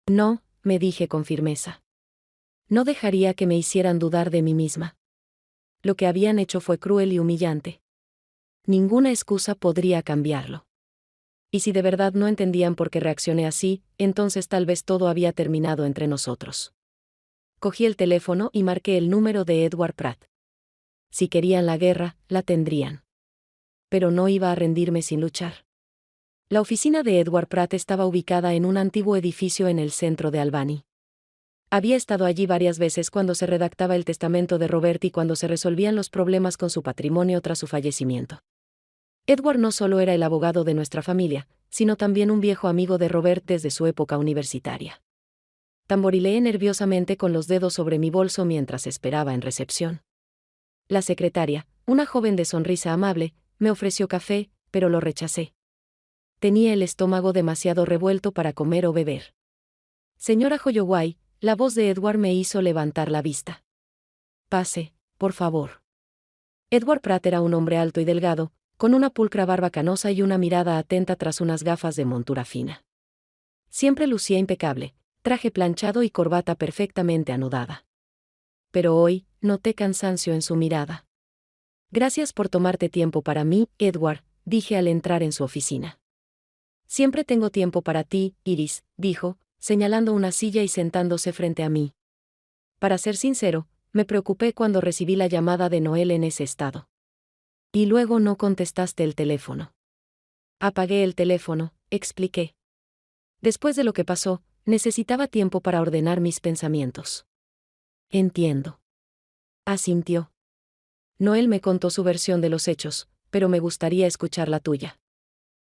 A: No, me dije con firmeza. No dejaría que me hicieran dudar de mí misma. Lo que habían hecho fue cruel y humillante. Ninguna excusa podría cambiarlo. Y si de verdad no entendían por qué reaccioné así, entonces tal vez todo había terminado entre nosotros. Cogí el teléfono y marqué el número de Edward Pratt. Si querían la guerra, la tendrían. Pero no iba a rendirme sin luchar. La oficina de Edward Pratt estaba ubicada en un antiguo edificio en el centro de Albany. Había estado allí varias veces cuando se redactaba el testamento de Robert y cuando se resolvían los problemas con su patrimonio tras su fallecimiento. Edward no solo era el abogado de nuestra familia, sino también un viejo amigo de Robert desde su época universitaria. Tamborileé nerviosamente con los dedos sobre mi bolso mientras esperaba en recepción. La secretaria, una joven de sonrisa amable, me ofreció café, pero lo rechacé. Tenía el estómago demasiado revuelto para comer o beber. Señora Holloway, la voz de Edward me hizo levantar la vista. Pase, por favor. Edward Pratt era un hombre alto y delgado, con una pulcra barba canosa y una mirada atenta tras unas gafas de montura fina. Siempre lucía impecable, traje planchado y corbata perfectamente anudada. Pero hoy, noté cansancio en su mirada. Gracias por tomarte tiempo para mí, Edward, dije al entrar en su oficina. Siempre tengo tiempo para ti, Iris, dijo, señalando una silla y sentándose frente a mí. Para ser sincero, me preocupé cuando recibí la llamada de Noel en ese estado. Y luego no contestaste el teléfono. Apagué el teléfono, expliqué. Después de lo que pasó, necesitaba tiempo para ordenar mis pensamientos. Entiendo. Asintió. Noel me contó su versión de los hechos, pero me gustaría escuchar la tuya.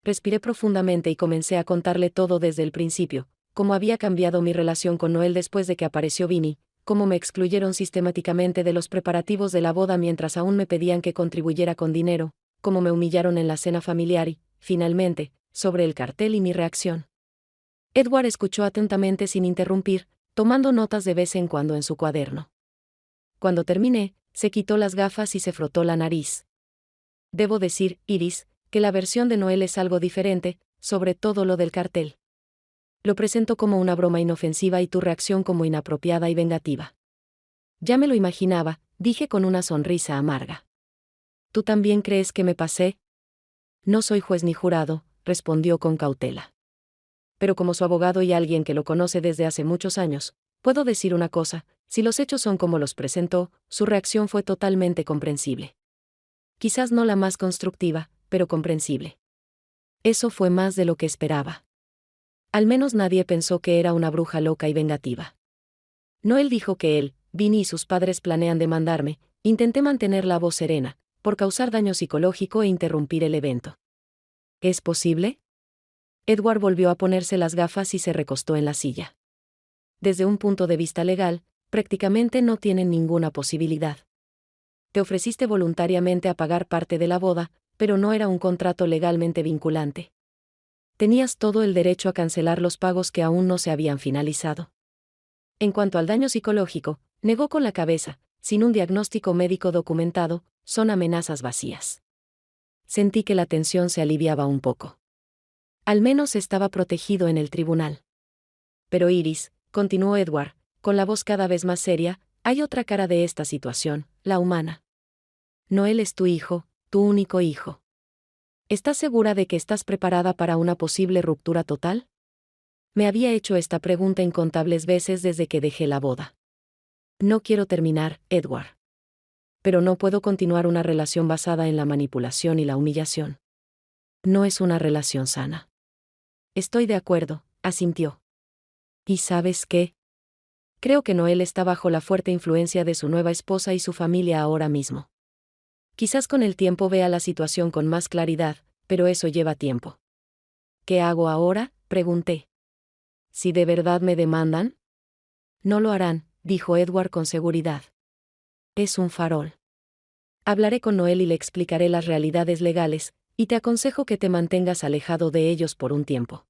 A: Respiré profundamente y comencé a contarle todo desde el principio, cómo había cambiado mi relación con Noel después de que apareció Vinny, cómo me excluyeron sistemáticamente de los preparativos de la boda mientras aún me pedían que contribuyera con dinero, cómo me humillaron en la cena familiar y, finalmente, sobre el cartel y mi reacción. Edward escuchó atentamente sin interrumpir, tomando notas de vez en cuando en su cuaderno. Cuando terminé, se quitó las gafas y se frotó la nariz. Debo decir, Iris, que la versión de Noel es algo diferente, sobre todo lo del cartel. Lo presento como una broma inofensiva y tu reacción como inapropiada y vengativa. Ya me lo imaginaba, dije con una sonrisa amarga. ¿Tú también crees que me pasé? No soy juez ni jurado, respondió con cautela. Pero como su abogado y alguien que lo conoce desde hace muchos años, puedo decir una cosa, si los hechos son como los presentó, su reacción fue totalmente comprensible. Quizás no la más constructiva, pero comprensible. Eso fue más de lo que esperaba. Al menos nadie pensó que era una bruja loca y vengativa. Noel dijo que él, Vinny y sus padres planean demandarme. Intenté mantener la voz serena, por causar daño psicológico e interrumpir el evento. ¿Es posible? Edward volvió a ponerse las gafas y se recostó en la silla. Desde un punto de vista legal, prácticamente no tienen ninguna posibilidad. Te ofreciste voluntariamente a pagar parte de la boda, pero no era un contrato legalmente vinculante. Tenías todo el derecho a cancelar los pagos que aún no se habían finalizado. En cuanto al daño psicológico, negó con la cabeza, sin un diagnóstico médico documentado, son amenazas vacías. Sentí que la tensión se aliviaba un poco. Al menos estaba protegido en el tribunal. Pero Iris, continuó Edward, con la voz cada vez más seria, hay otra cara de esta situación, la humana. Noel es tu hijo, tu único hijo. ¿Estás segura de que estás preparada para una posible ruptura total? Me había hecho esta pregunta incontables veces desde que dejé la boda. No quiero terminar, Edward. Pero no puedo continuar una relación basada en la manipulación y la humillación. No es una relación sana. Estoy de acuerdo, asintió. ¿Y sabes qué? Creo que Noel está bajo la fuerte influencia de su nueva esposa y su familia ahora mismo. Quizás con el tiempo vea la situación con más claridad, pero eso lleva tiempo. ¿Qué hago ahora?, pregunté. ¿Si de verdad me demandan? No lo harán, dijo Edward con seguridad. Es un farol. Hablaré con Noel y le explicaré las realidades legales, y te aconsejo que te mantengas alejado de ellos por un tiempo.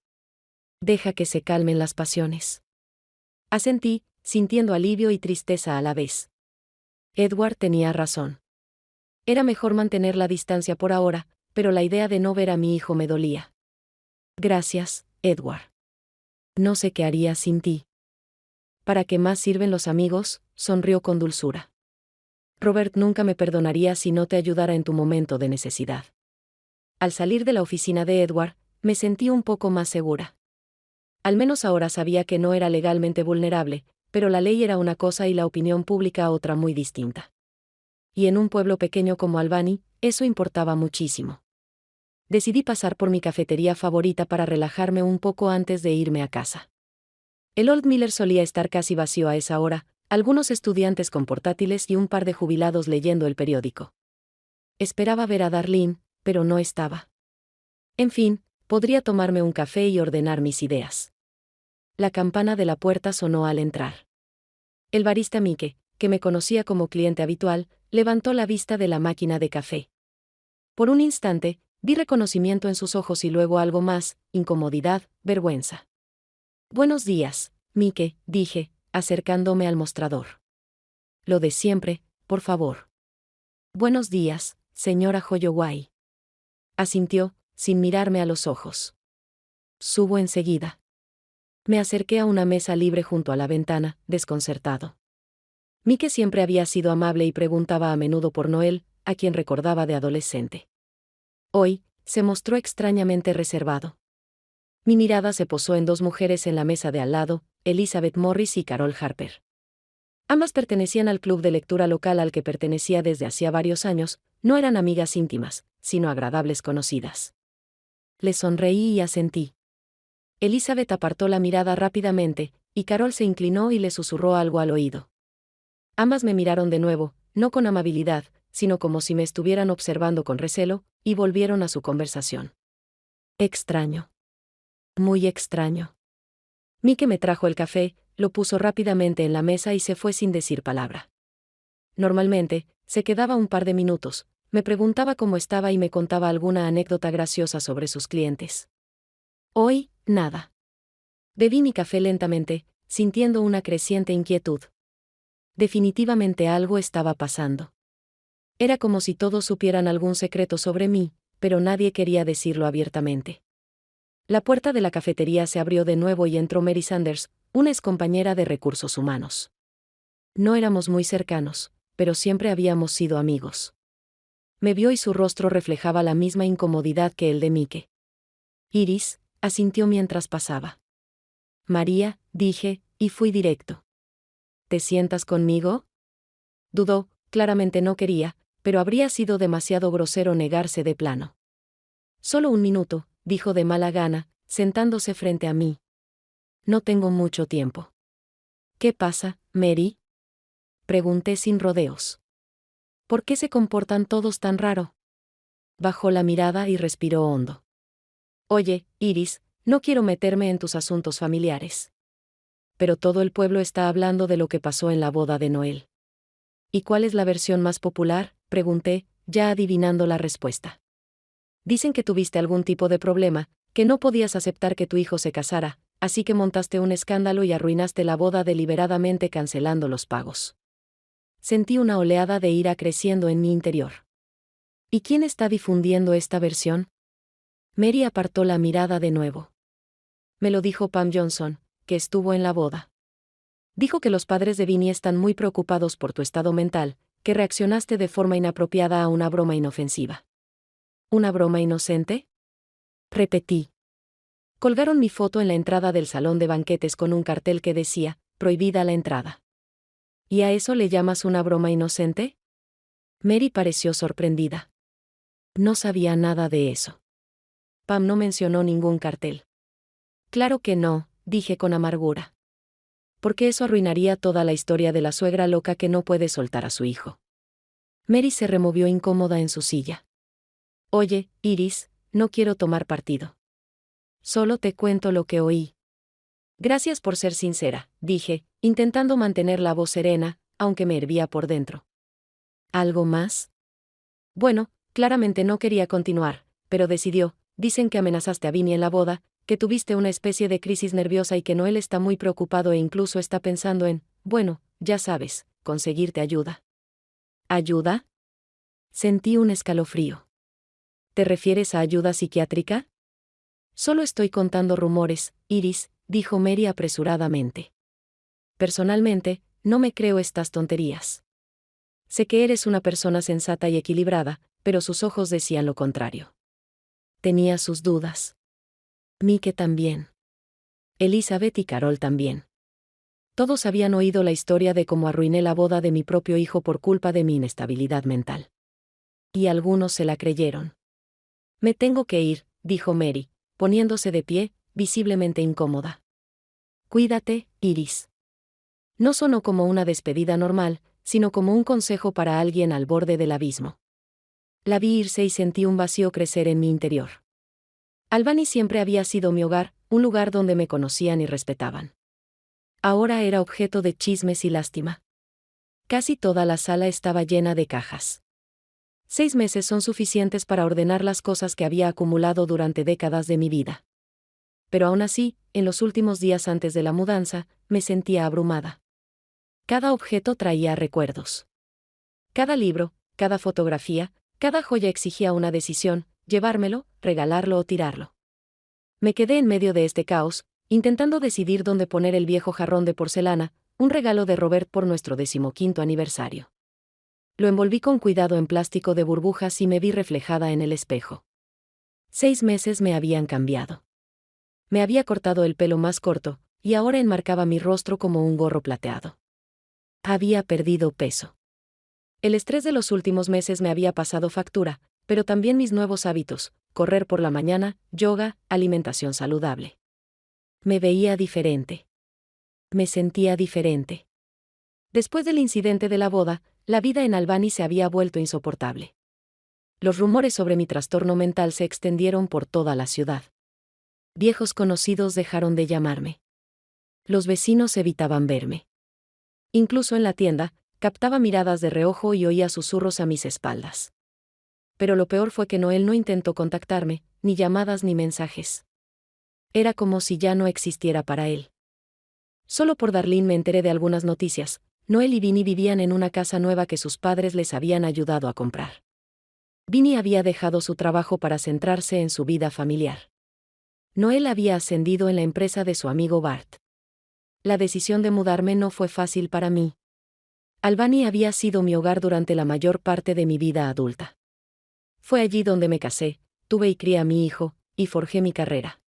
A: Deja que se calmen las pasiones. Asentí, sintiendo alivio y tristeza a la vez. Edward tenía razón. Era mejor mantener la distancia por ahora, pero la idea de no ver a mi hijo me dolía. Gracias, Edward. No sé qué haría sin ti. ¿Para qué más sirven los amigos?, sonrió con dulzura. Robert nunca me perdonaría si no te ayudara en tu momento de necesidad. Al salir de la oficina de Edward, me sentí un poco más segura. Al menos ahora sabía que no era legalmente vulnerable, pero la ley era una cosa y la opinión pública otra muy distinta. Y en un pueblo pequeño como Albany, eso importaba muchísimo. Decidí pasar por mi cafetería favorita para relajarme un poco antes de irme a casa. El Old Miller solía estar casi vacío a esa hora, algunos estudiantes con portátiles y un par de jubilados leyendo el periódico. Esperaba ver a Darlene, pero no estaba. En fin, podría tomarme un café y ordenar mis ideas. La campana de la puerta sonó al entrar. El barista Mike, que me conocía como cliente habitual, levantó la vista de la máquina de café. Por un instante, vi reconocimiento en sus ojos y luego algo más, incomodidad, vergüenza. Buenos días, Mike, dije, acercándome al mostrador. Lo de siempre, por favor. Buenos días, señora Holloway. Asintió, sin mirarme a los ojos. Subo enseguida. Me acerqué a una mesa libre junto a la ventana, desconcertado. Mike siempre había sido amable y preguntaba a menudo por Noel, a quien recordaba de adolescente. Hoy, se mostró extrañamente reservado. Mi mirada se posó en dos mujeres en la mesa de al lado, Elizabeth Morris y Carol Harper. Ambas pertenecían al club de lectura local al que pertenecía desde hacía varios años, no eran amigas íntimas, sino agradables conocidas. Le sonreí y asentí. Elizabeth apartó la mirada rápidamente, y Carol se inclinó y le susurró algo al oído. Ambas me miraron de nuevo, no con amabilidad, sino como si me estuvieran observando con recelo, y volvieron a su conversación. Extraño. Muy extraño. Mike me trajo el café, lo puso rápidamente en la mesa y se fue sin decir palabra. Normalmente, se quedaba un par de minutos, me preguntaba cómo estaba y me contaba alguna anécdota graciosa sobre sus clientes. Hoy, nada. Bebí mi café lentamente, sintiendo una creciente inquietud. Definitivamente algo estaba pasando. Era como si todos supieran algún secreto sobre mí, pero nadie quería decirlo abiertamente. La puerta de la cafetería se abrió de nuevo y entró Mary Sanders, una excompañera de recursos humanos. No éramos muy cercanos, pero siempre habíamos sido amigos. Me vio y su rostro reflejaba la misma incomodidad que el de Mike. Iris, asintió mientras pasaba. María, dije, y fui directo. ¿Te sientas conmigo? Dudó, claramente no quería, pero habría sido demasiado grosero negarse de plano. Solo un minuto, dijo de mala gana, sentándose frente a mí. No tengo mucho tiempo. ¿Qué pasa, Mary? Pregunté sin rodeos. ¿Por qué se comportan todos tan raro? Bajó la mirada y respiró hondo. Oye, Iris, no quiero meterme en tus asuntos familiares. Pero todo el pueblo está hablando de lo que pasó en la boda de Noel. ¿Y cuál es la versión más popular?, pregunté, ya adivinando la respuesta. Dicen que tuviste algún tipo de problema, que no podías aceptar que tu hijo se casara, así que montaste un escándalo y arruinaste la boda deliberadamente cancelando los pagos. Sentí una oleada de ira creciendo en mi interior. ¿Y quién está difundiendo esta versión? Mary apartó la mirada de nuevo. Me lo dijo Pam Johnson, que estuvo en la boda. Dijo que los padres de Vinnie están muy preocupados por tu estado mental, que reaccionaste de forma inapropiada a una broma inofensiva. ¿Una broma inocente? Repetí. Colgaron mi foto en la entrada del salón de banquetes con un cartel que decía, prohibida la entrada. ¿Y a eso le llamas una broma inocente? Mary pareció sorprendida. No sabía nada de eso. Pam no mencionó ningún cartel. Claro que no, dije con amargura. Porque eso arruinaría toda la historia de la suegra loca que no puede soltar a su hijo. Mary se removió incómoda en su silla. Oye, Iris, no quiero tomar partido. Solo te cuento lo que oí. Gracias por ser sincera, dije, intentando mantener la voz serena, aunque me hervía por dentro. ¿Algo más? Bueno, claramente no quería continuar, pero decidió. Dicen que amenazaste a Vinnie en la boda, que tuviste una especie de crisis nerviosa y que Noel está muy preocupado e incluso está pensando en, bueno, ya sabes, conseguirte ayuda. ¿Ayuda? Sentí un escalofrío. ¿Te refieres a ayuda psiquiátrica? Solo estoy contando rumores, Iris, dijo Mary apresuradamente. Personalmente, no me creo estas tonterías. Sé que eres una persona sensata y equilibrada, pero sus ojos decían lo contrario. Tenía sus dudas. Mike también. Elizabeth y Carol también. Todos habían oído la historia de cómo arruiné la boda de mi propio hijo por culpa de mi inestabilidad mental. Y algunos se la creyeron. Me tengo que ir, dijo Mary, poniéndose de pie, visiblemente incómoda. Cuídate, Iris. No sonó como una despedida normal, sino como un consejo para alguien al borde del abismo. La vi irse y sentí un vacío crecer en mi interior. Albany siempre había sido mi hogar, un lugar donde me conocían y respetaban. Ahora era objeto de chismes y lástima. Casi toda la sala estaba llena de cajas. 6 meses son suficientes para ordenar las cosas que había acumulado durante décadas de mi vida. Pero aún así, en los últimos días antes de la mudanza, me sentía abrumada. Cada objeto traía recuerdos. Cada libro, cada fotografía, cada joya exigía una decisión, llevármelo, regalarlo o tirarlo. Me quedé en medio de este caos, intentando decidir dónde poner el viejo jarrón de porcelana, un regalo de Robert por nuestro 15º aniversario. Lo envolví con cuidado en plástico de burbujas y me vi reflejada en el espejo. 6 meses me habían cambiado. Me había cortado el pelo más corto, y ahora enmarcaba mi rostro como un gorro plateado. Había perdido peso. El estrés de los últimos meses me había pasado factura, pero también mis nuevos hábitos, correr por la mañana, yoga, alimentación saludable. Me veía diferente. Me sentía diferente. Después del incidente de la boda, la vida en Albany se había vuelto insoportable. Los rumores sobre mi trastorno mental se extendieron por toda la ciudad. Viejos conocidos dejaron de llamarme. Los vecinos evitaban verme. Incluso en la tienda, captaba miradas de reojo y oía susurros a mis espaldas. Pero lo peor fue que Noel no intentó contactarme, ni llamadas ni mensajes. Era como si ya no existiera para él. Solo por Darlene me enteré de algunas noticias. Noel y Vinny vivían en una casa nueva que sus padres les habían ayudado a comprar. Vinny había dejado su trabajo para centrarse en su vida familiar. Noel había ascendido en la empresa de su amigo Bart. La decisión de mudarme no fue fácil para mí. Albany había sido mi hogar durante la mayor parte de mi vida adulta. Fue allí donde me casé, tuve y crié a mi hijo, y forjé mi carrera.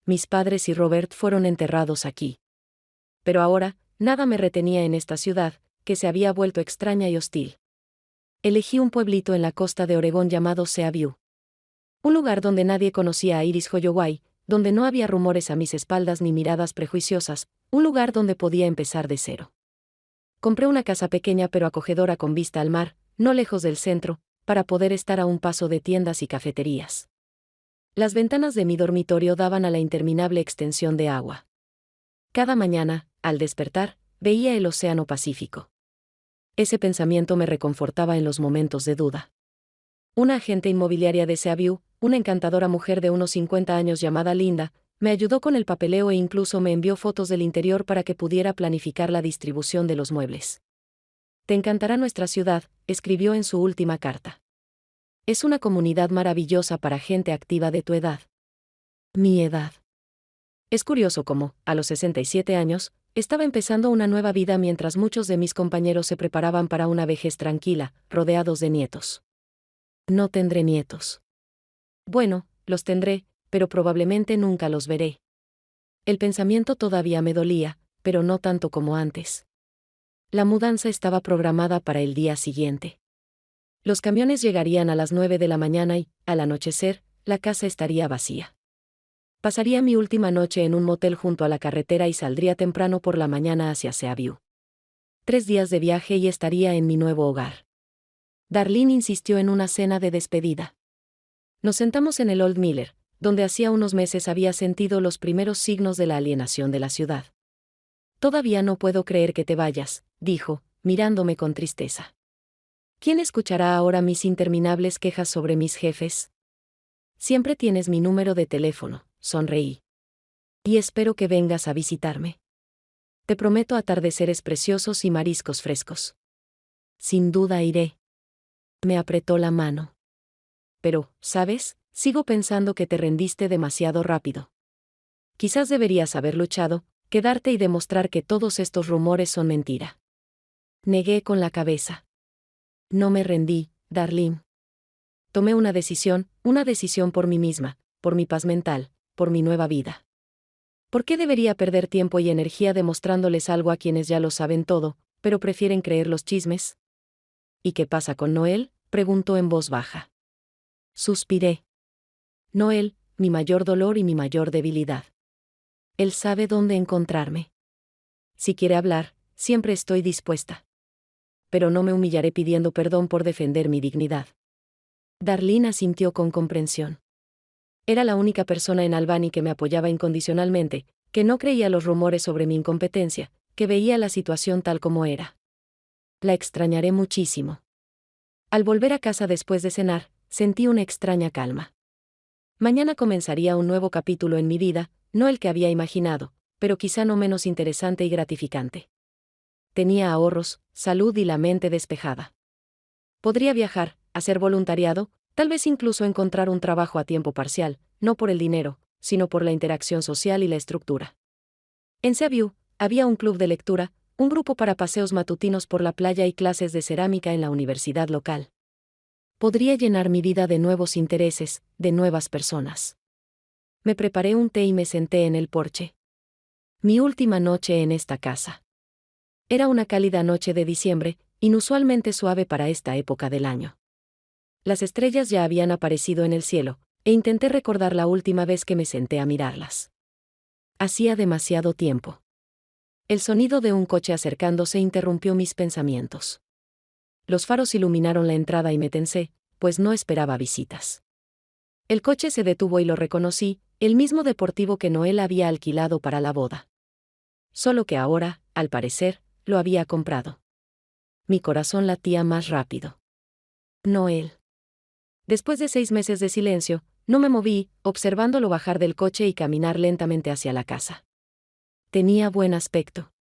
A: Mis padres y Robert fueron enterrados aquí. Pero ahora, nada me retenía en esta ciudad, que se había vuelto extraña y hostil. Elegí un pueblito en la costa de Oregón llamado Seaview. Un lugar donde nadie conocía a Iris Holloway, donde no había rumores a mis espaldas ni miradas prejuiciosas, un lugar donde podía empezar de cero. Compré una casa pequeña pero acogedora con vista al mar, no lejos del centro, para poder estar a un paso de tiendas y cafeterías. Las ventanas de mi dormitorio daban a la interminable extensión de agua. Cada mañana, al despertar, veía el Océano Pacífico. Ese pensamiento me reconfortaba en los momentos de duda. Una agente inmobiliaria de Seaview, una encantadora mujer de unos 50 años llamada Linda, me ayudó con el papeleo e incluso me envió fotos del interior para que pudiera planificar la distribución de los muebles. «Te encantará nuestra ciudad», escribió en su última carta. «Es una comunidad maravillosa para gente activa de tu edad». Mi edad. Es curioso cómo, a los 67 años, estaba empezando una nueva vida mientras muchos de mis compañeros se preparaban para una vejez tranquila, rodeados de nietos. No tendré nietos. Bueno, los tendré, pero probablemente nunca los veré. El pensamiento todavía me dolía, pero no tanto como antes. La mudanza estaba programada para el día siguiente. Los camiones llegarían a las 9 de la mañana y, al anochecer, la casa estaría vacía. Pasaría mi última noche en un motel junto a la carretera y saldría temprano por la mañana hacia Seaview. 3 días de viaje y estaría en mi nuevo hogar. Darlene insistió en una cena de despedida. Nos sentamos en el Old Miller, donde hacía unos meses había sentido los primeros signos de la alienación de la ciudad. «Todavía no puedo creer que te vayas», dijo, mirándome con tristeza. «¿Quién escuchará ahora mis interminables quejas sobre mis jefes? Siempre tienes mi número de teléfono», sonreí. «Y espero que vengas a visitarme. Te prometo atardeceres preciosos y mariscos frescos». «Sin duda iré». Me apretó la mano. «Pero, ¿sabes? Sigo pensando que te rendiste demasiado rápido. Quizás deberías haber luchado, quedarte y demostrar que todos estos rumores son mentira». Negué con la cabeza. No me rendí, Darlene. Tomé una decisión por mí misma, por mi paz mental, por mi nueva vida. ¿Por qué debería perder tiempo y energía demostrándoles algo a quienes ya lo saben todo, pero prefieren creer los chismes? «¿Y qué pasa con Noel?», preguntó en voz baja. Suspiré. «Noel, mi mayor dolor y mi mayor debilidad. Él sabe dónde encontrarme. Si quiere hablar, siempre estoy dispuesta. Pero no me humillaré pidiendo perdón por defender mi dignidad». Darlene asintió con comprensión. Era la única persona en Albany que me apoyaba incondicionalmente, que no creía los rumores sobre mi incompetencia, que veía la situación tal como era. «La extrañaré muchísimo». Al volver a casa después de cenar, sentí una extraña calma. Mañana comenzaría un nuevo capítulo en mi vida, no el que había imaginado, pero quizá no menos interesante y gratificante. Tenía ahorros, salud y la mente despejada. Podría viajar, hacer voluntariado, tal vez incluso encontrar un trabajo a tiempo parcial, no por el dinero, sino por la interacción social y la estructura. En Seaview, había un club de lectura, un grupo para paseos matutinos por la playa y clases de cerámica en la universidad local. Podría llenar mi vida de nuevos intereses, de nuevas personas. Me preparé un té y me senté en el porche. Mi última noche en esta casa. Era una cálida noche de diciembre, inusualmente suave para esta época del año. Las estrellas ya habían aparecido en el cielo, e intenté recordar la última vez que me senté a mirarlas. Hacía demasiado tiempo. El sonido de un coche acercándose interrumpió mis pensamientos. Los faros iluminaron la entrada y me tensé, pues no esperaba visitas. El coche se detuvo y lo reconocí, el mismo deportivo que Noel había alquilado para la boda. solo que ahora, al parecer, lo había comprado. Mi corazón latía más rápido. Noel. Después de 6 meses de silencio, no me moví, observándolo bajar del coche y caminar lentamente hacia la casa. Tenía buen aspecto.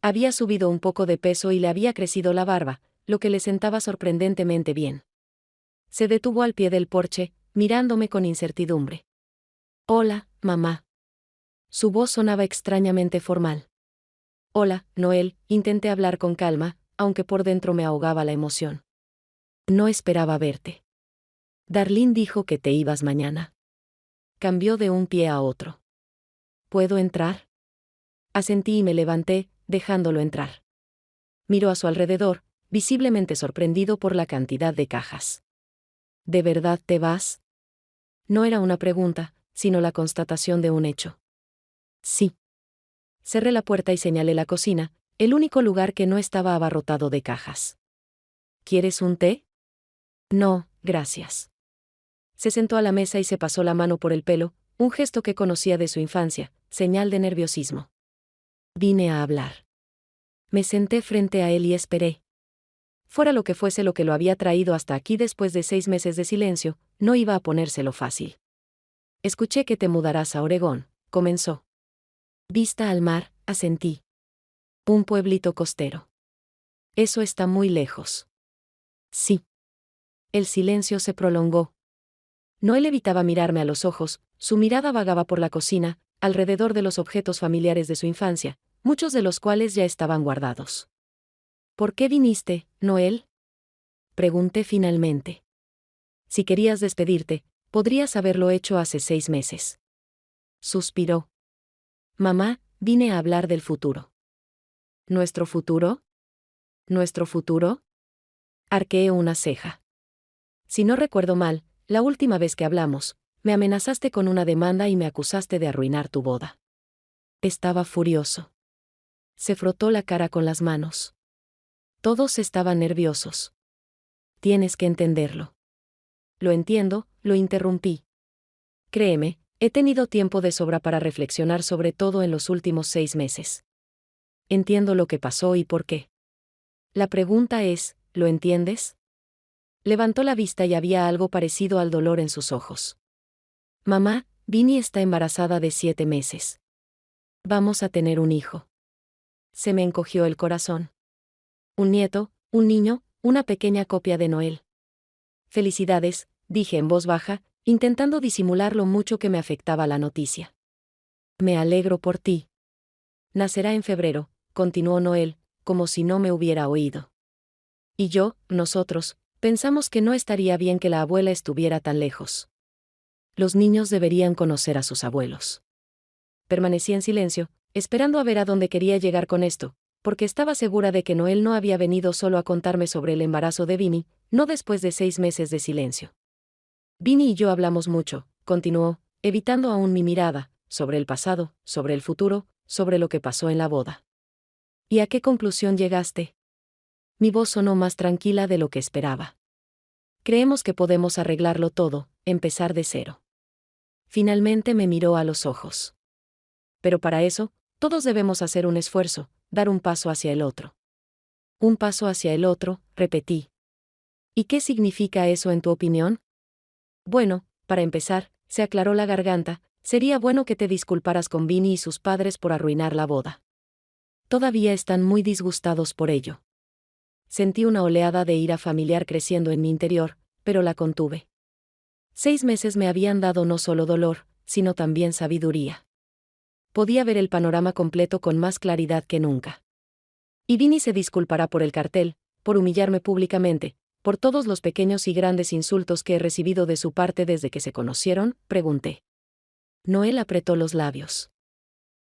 A: Había subido un poco de peso y le había crecido la barba, lo que le sentaba sorprendentemente bien. Se detuvo al pie del porche, mirándome con incertidumbre. Hola, mamá. Su voz sonaba extrañamente formal. Hola, Noel, intenté hablar con calma, aunque por dentro me ahogaba la emoción. No esperaba verte. Darlene dijo que te ibas mañana. Cambió de un pie a otro. ¿Puedo entrar? Asentí y me levanté, dejándolo entrar. Miró a su alrededor, visiblemente sorprendido por la cantidad de cajas. ¿De verdad te vas? No era una pregunta, sino la constatación de un hecho. Sí. Cerré la puerta y señalé la cocina, el único lugar que no estaba abarrotado de cajas. ¿Quieres un té? No, gracias. Se sentó a la mesa y se pasó la mano por el pelo, un gesto que conocía de su infancia, señal de nerviosismo. Vine a hablar. Me senté frente a él y esperé. Fuera lo que fuese lo que lo había traído hasta aquí después de 6 meses de silencio, no iba a ponérselo fácil. Escuché que te mudarás a Oregón, comenzó. Vista al mar, asentí. Un pueblito costero. Eso está muy lejos. Sí. El silencio se prolongó. Noel evitaba mirarme a los ojos, su mirada vagaba por la cocina, alrededor de los objetos familiares de su infancia, muchos de los cuales ya estaban guardados. ¿Por qué viniste, Noel? Pregunté finalmente. Si querías despedirte, podrías haberlo hecho hace 6 meses. Suspiró. Mamá, vine a hablar del futuro. ¿Nuestro futuro? ¿Nuestro futuro? Arqueé una ceja. Si no recuerdo mal, la última vez que hablamos, me amenazaste con una demanda y me acusaste de arruinar tu boda. Estaba furioso. Se frotó la cara con las manos. Todos estaban nerviosos. Tienes que entenderlo. Lo entiendo, lo interrumpí. Créeme, he tenido tiempo de sobra para reflexionar sobre todo en los últimos 6 meses. Entiendo lo que pasó y por qué. La pregunta es, ¿lo entiendes? Levantó la vista y había algo parecido al dolor en sus ojos. Mamá, Vinnie está embarazada de 7 meses. Vamos a tener un hijo. Se me encogió el corazón. Un nieto, un niño, una pequeña copia de Noel. Felicidades, dije en voz baja, intentando disimular lo mucho que me afectaba la noticia. Me alegro por ti. Nacerá en febrero, continuó Noel, como si no me hubiera oído. Y yo, nosotros, pensamos que no estaría bien que la abuela estuviera tan lejos. Los niños deberían conocer a sus abuelos. Permanecí en silencio, esperando a ver a dónde quería llegar con esto, porque estaba segura de que Noel no había venido solo a contarme sobre el embarazo de Vinnie, no después de 6 meses de silencio. Vinnie y yo hablamos mucho, continuó, evitando aún mi mirada, sobre el pasado, sobre el futuro, sobre lo que pasó en la boda. ¿Y a qué conclusión llegaste? Mi voz sonó más tranquila de lo que esperaba. Creemos que podemos arreglarlo todo, empezar de cero. Finalmente me miró a los ojos. Pero para eso, todos debemos hacer un esfuerzo, dar un paso hacia el otro. Un paso hacia el otro, repetí. ¿Y qué significa eso en tu opinión? Bueno, para empezar, se aclaró la garganta, sería bueno que te disculparas con Vinnie y sus padres por arruinar la boda. Todavía están muy disgustados por ello. Sentí una oleada de ira familiar creciendo en mi interior, pero la contuve. 6 meses me habían dado no solo dolor, sino también sabiduría. Podía ver el panorama completo con más claridad que nunca. Y Vinnie se disculpará por el cartel, por humillarme públicamente, por todos los pequeños y grandes insultos que he recibido de su parte desde que se conocieron, pregunté. Noel apretó los labios.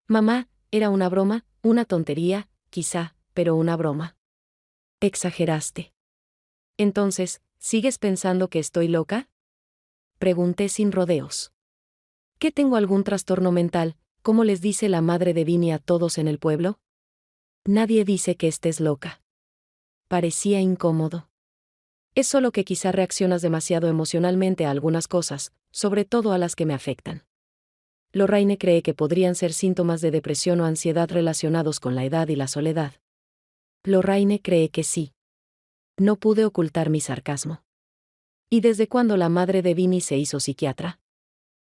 A: Mamá, era una broma, una tontería, quizá, pero una broma. Exageraste. Entonces, ¿sigues pensando que estoy loca? Pregunté sin rodeos. ¿Que tengo algún trastorno mental, como les dice la madre de Vinnie a todos en el pueblo? Nadie dice que estés loca. Parecía incómodo. Es solo que quizá reaccionas demasiado emocionalmente a algunas cosas, sobre todo a las que me afectan. Lorraine cree que podrían ser síntomas de depresión o ansiedad relacionados con la edad y la soledad. Lorraine cree que sí. No pude ocultar mi sarcasmo. ¿Y desde cuándo la madre de Vinny se hizo psiquiatra?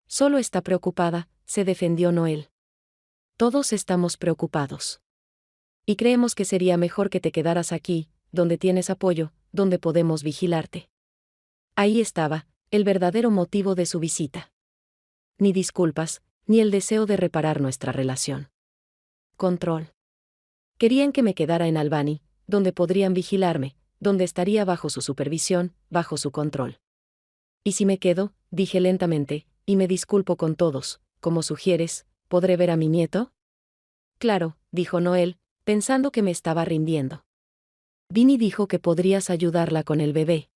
A: Solo está preocupada, se defendió Noel. Todos estamos preocupados. Y creemos que sería mejor que te quedaras aquí, donde tienes apoyo, donde podemos vigilarte. Ahí estaba, el verdadero motivo de su visita. Ni disculpas, ni el deseo de reparar nuestra relación. Control. Querían que me quedara en Albany, donde podrían vigilarme, donde estaría bajo su supervisión, bajo su control. Y si me quedo, dije lentamente, y me disculpo con todos, como sugieres, ¿podré ver a mi nieto? Claro, dijo Noel, pensando que me estaba rindiendo. Vinny dijo que podrías ayudarla con el bebé.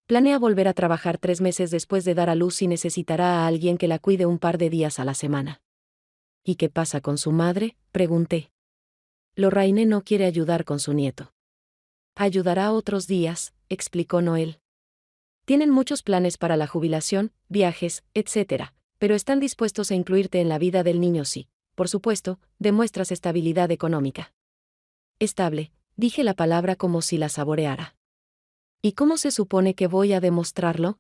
A: Planea volver a trabajar 3 meses después de dar a luz y necesitará a alguien que la cuide un par de días a la semana. ¿Y qué pasa con su madre?, pregunté. Lorraine no quiere ayudar con su nieto. Ayudará otros días, explicó Noel. Tienen muchos planes para la jubilación, viajes, etc., pero están dispuestos a incluirte en la vida del niño si, por supuesto, demuestras estabilidad económica. Estable, dije la palabra como si la saboreara. ¿Y cómo se supone que voy a demostrarlo?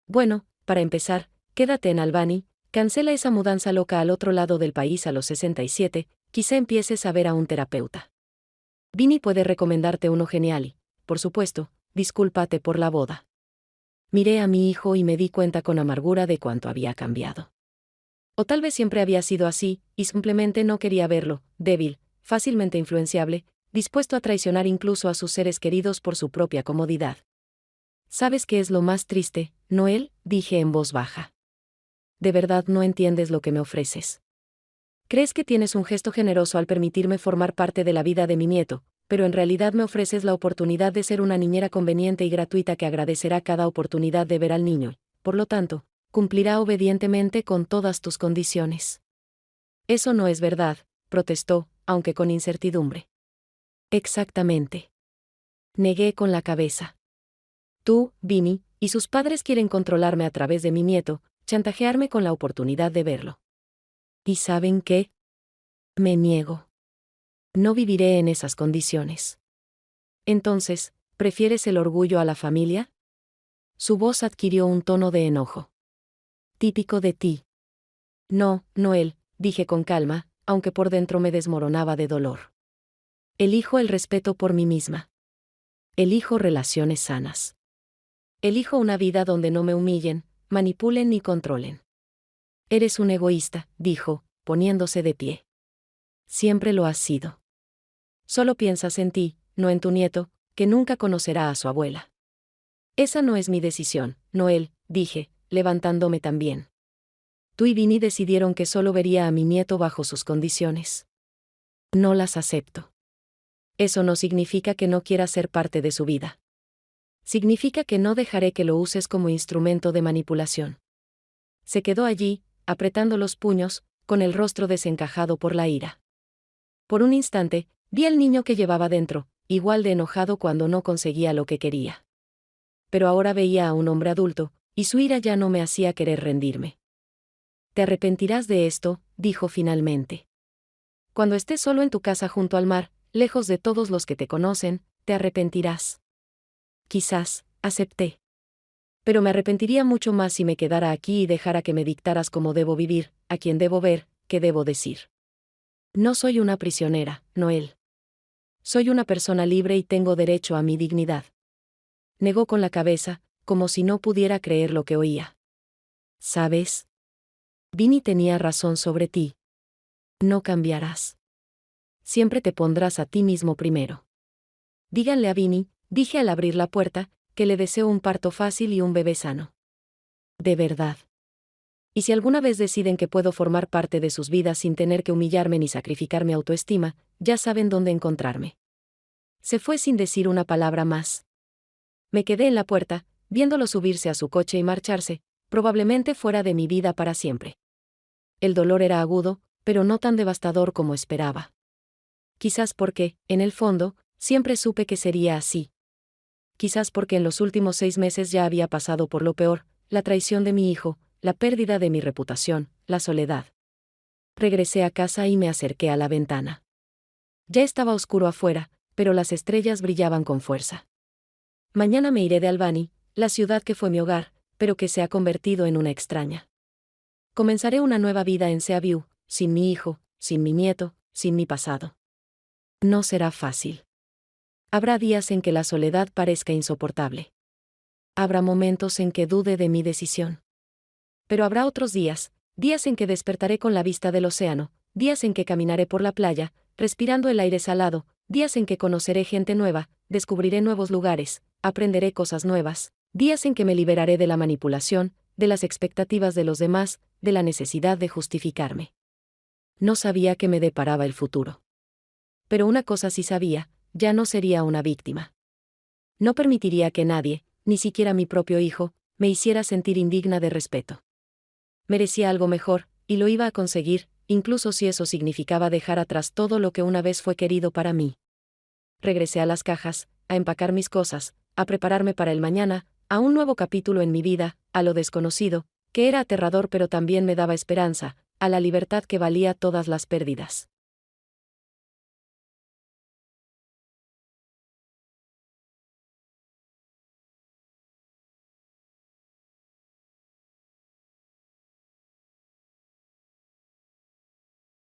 A: Bueno, para empezar, quédate en Albany, cancela esa mudanza loca al otro lado del país a los 67, quizá empieces a ver a un terapeuta. Vinny puede recomendarte uno genial y, por supuesto, discúlpate por la boda. Miré a mi hijo y me di cuenta con amargura de cuánto había cambiado. O tal vez siempre había sido así, y simplemente no quería verlo, débil, fácilmente influenciable, dispuesto a traicionar incluso a sus seres queridos por su propia comodidad. ¿Sabes qué es lo más triste, Noel?, dije en voz baja. De verdad no entiendes lo que me ofreces. Crees que tienes un gesto generoso al permitirme formar parte de la vida de mi nieto, pero en realidad me ofreces la oportunidad de ser una niñera conveniente y gratuita que agradecerá cada oportunidad de ver al niño, por lo tanto, cumplirá obedientemente con todas tus condiciones. Eso no es verdad, protestó, aunque con incertidumbre. Exactamente. Negué con la cabeza. Tú, Vinny, y sus padres quieren controlarme a través de mi nieto, chantajearme con la oportunidad de verlo. ¿Y saben qué? Me niego. No viviré en esas condiciones. Entonces, ¿prefieres el orgullo a la familia? Su voz adquirió un tono de enojo. Típico de ti. No, Noel, dije con calma, aunque por dentro me desmoronaba de dolor. Elijo el respeto por mí misma. Elijo relaciones sanas. Elijo una vida donde no me humillen, manipulen ni controlen. Eres un egoísta, dijo, poniéndose de pie. Siempre lo has sido. Solo piensas en ti, no en tu nieto, que nunca conocerá a su abuela. Esa no es mi decisión, Noel, dije, levantándome también. Tú y Vinny decidieron que solo vería a mi nieto bajo sus condiciones. No las acepto. Eso no significa que no quiera ser parte de su vida. Significa que no dejaré que lo uses como instrumento de manipulación. Se quedó allí, apretando los puños, con el rostro desencajado por la ira. Por un instante, vi al niño que llevaba dentro, igual de enojado cuando no conseguía lo que quería. Pero ahora veía a un hombre adulto, y su ira ya no me hacía querer rendirme. Te arrepentirás de esto, dijo finalmente. Cuando estés solo en tu casa junto al mar, lejos de todos los que te conocen, te arrepentirás. Quizás, acepté. Pero me arrepentiría mucho más si me quedara aquí y dejara que me dictaras cómo debo vivir, a quién debo ver, qué debo decir. No soy una prisionera, Noel. Soy una persona libre y tengo derecho a mi dignidad. Negó con la cabeza, como si no pudiera creer lo que oía. ¿Sabes? Vinny tenía razón sobre ti. No cambiarás. Siempre te pondrás a ti mismo primero. Díganle a Vinny, dije al abrir la puerta, que le deseo un parto fácil y un bebé sano. De verdad. Y si alguna vez deciden que puedo formar parte de sus vidas sin tener que humillarme ni sacrificar mi autoestima, ya saben dónde encontrarme. Se fue sin decir una palabra más. Me quedé en la puerta, viéndolo subirse a su coche y marcharse, probablemente fuera de mi vida para siempre. El dolor era agudo, pero no tan devastador como esperaba. Quizás porque, en el fondo, siempre supe que sería así. Quizás porque en los últimos 6 meses ya había pasado por lo peor, la traición de mi hijo, la pérdida de mi reputación, la soledad. Regresé a casa y me acerqué a la ventana. Ya estaba oscuro afuera, pero las estrellas brillaban con fuerza. Mañana me iré de Albany, la ciudad que fue mi hogar, pero que se ha convertido en una extraña. Comenzaré una nueva vida en Seaview, sin mi hijo, sin mi nieto, sin mi pasado. No será fácil. Habrá días en que la soledad parezca insoportable. Habrá momentos en que dude de mi decisión. Pero habrá otros días en que despertaré con la vista del océano, días en que caminaré por la playa, respirando el aire salado, días en que conoceré gente nueva, descubriré nuevos lugares, aprenderé cosas nuevas, días en que me liberaré de la manipulación, de las expectativas de los demás, de la necesidad de justificarme. No sabía qué me deparaba el futuro. Pero una cosa sí sabía, ya no sería una víctima. No permitiría que nadie, ni siquiera mi propio hijo, me hiciera sentir indigna de respeto. Merecía algo mejor, y lo iba a conseguir, incluso si eso significaba dejar atrás todo lo que una vez fue querido para mí. Regresé a las cajas, a empacar mis cosas, a prepararme para el mañana, a un nuevo capítulo en mi vida, a lo desconocido, que era aterrador pero también me daba esperanza, a la libertad que valía todas las pérdidas.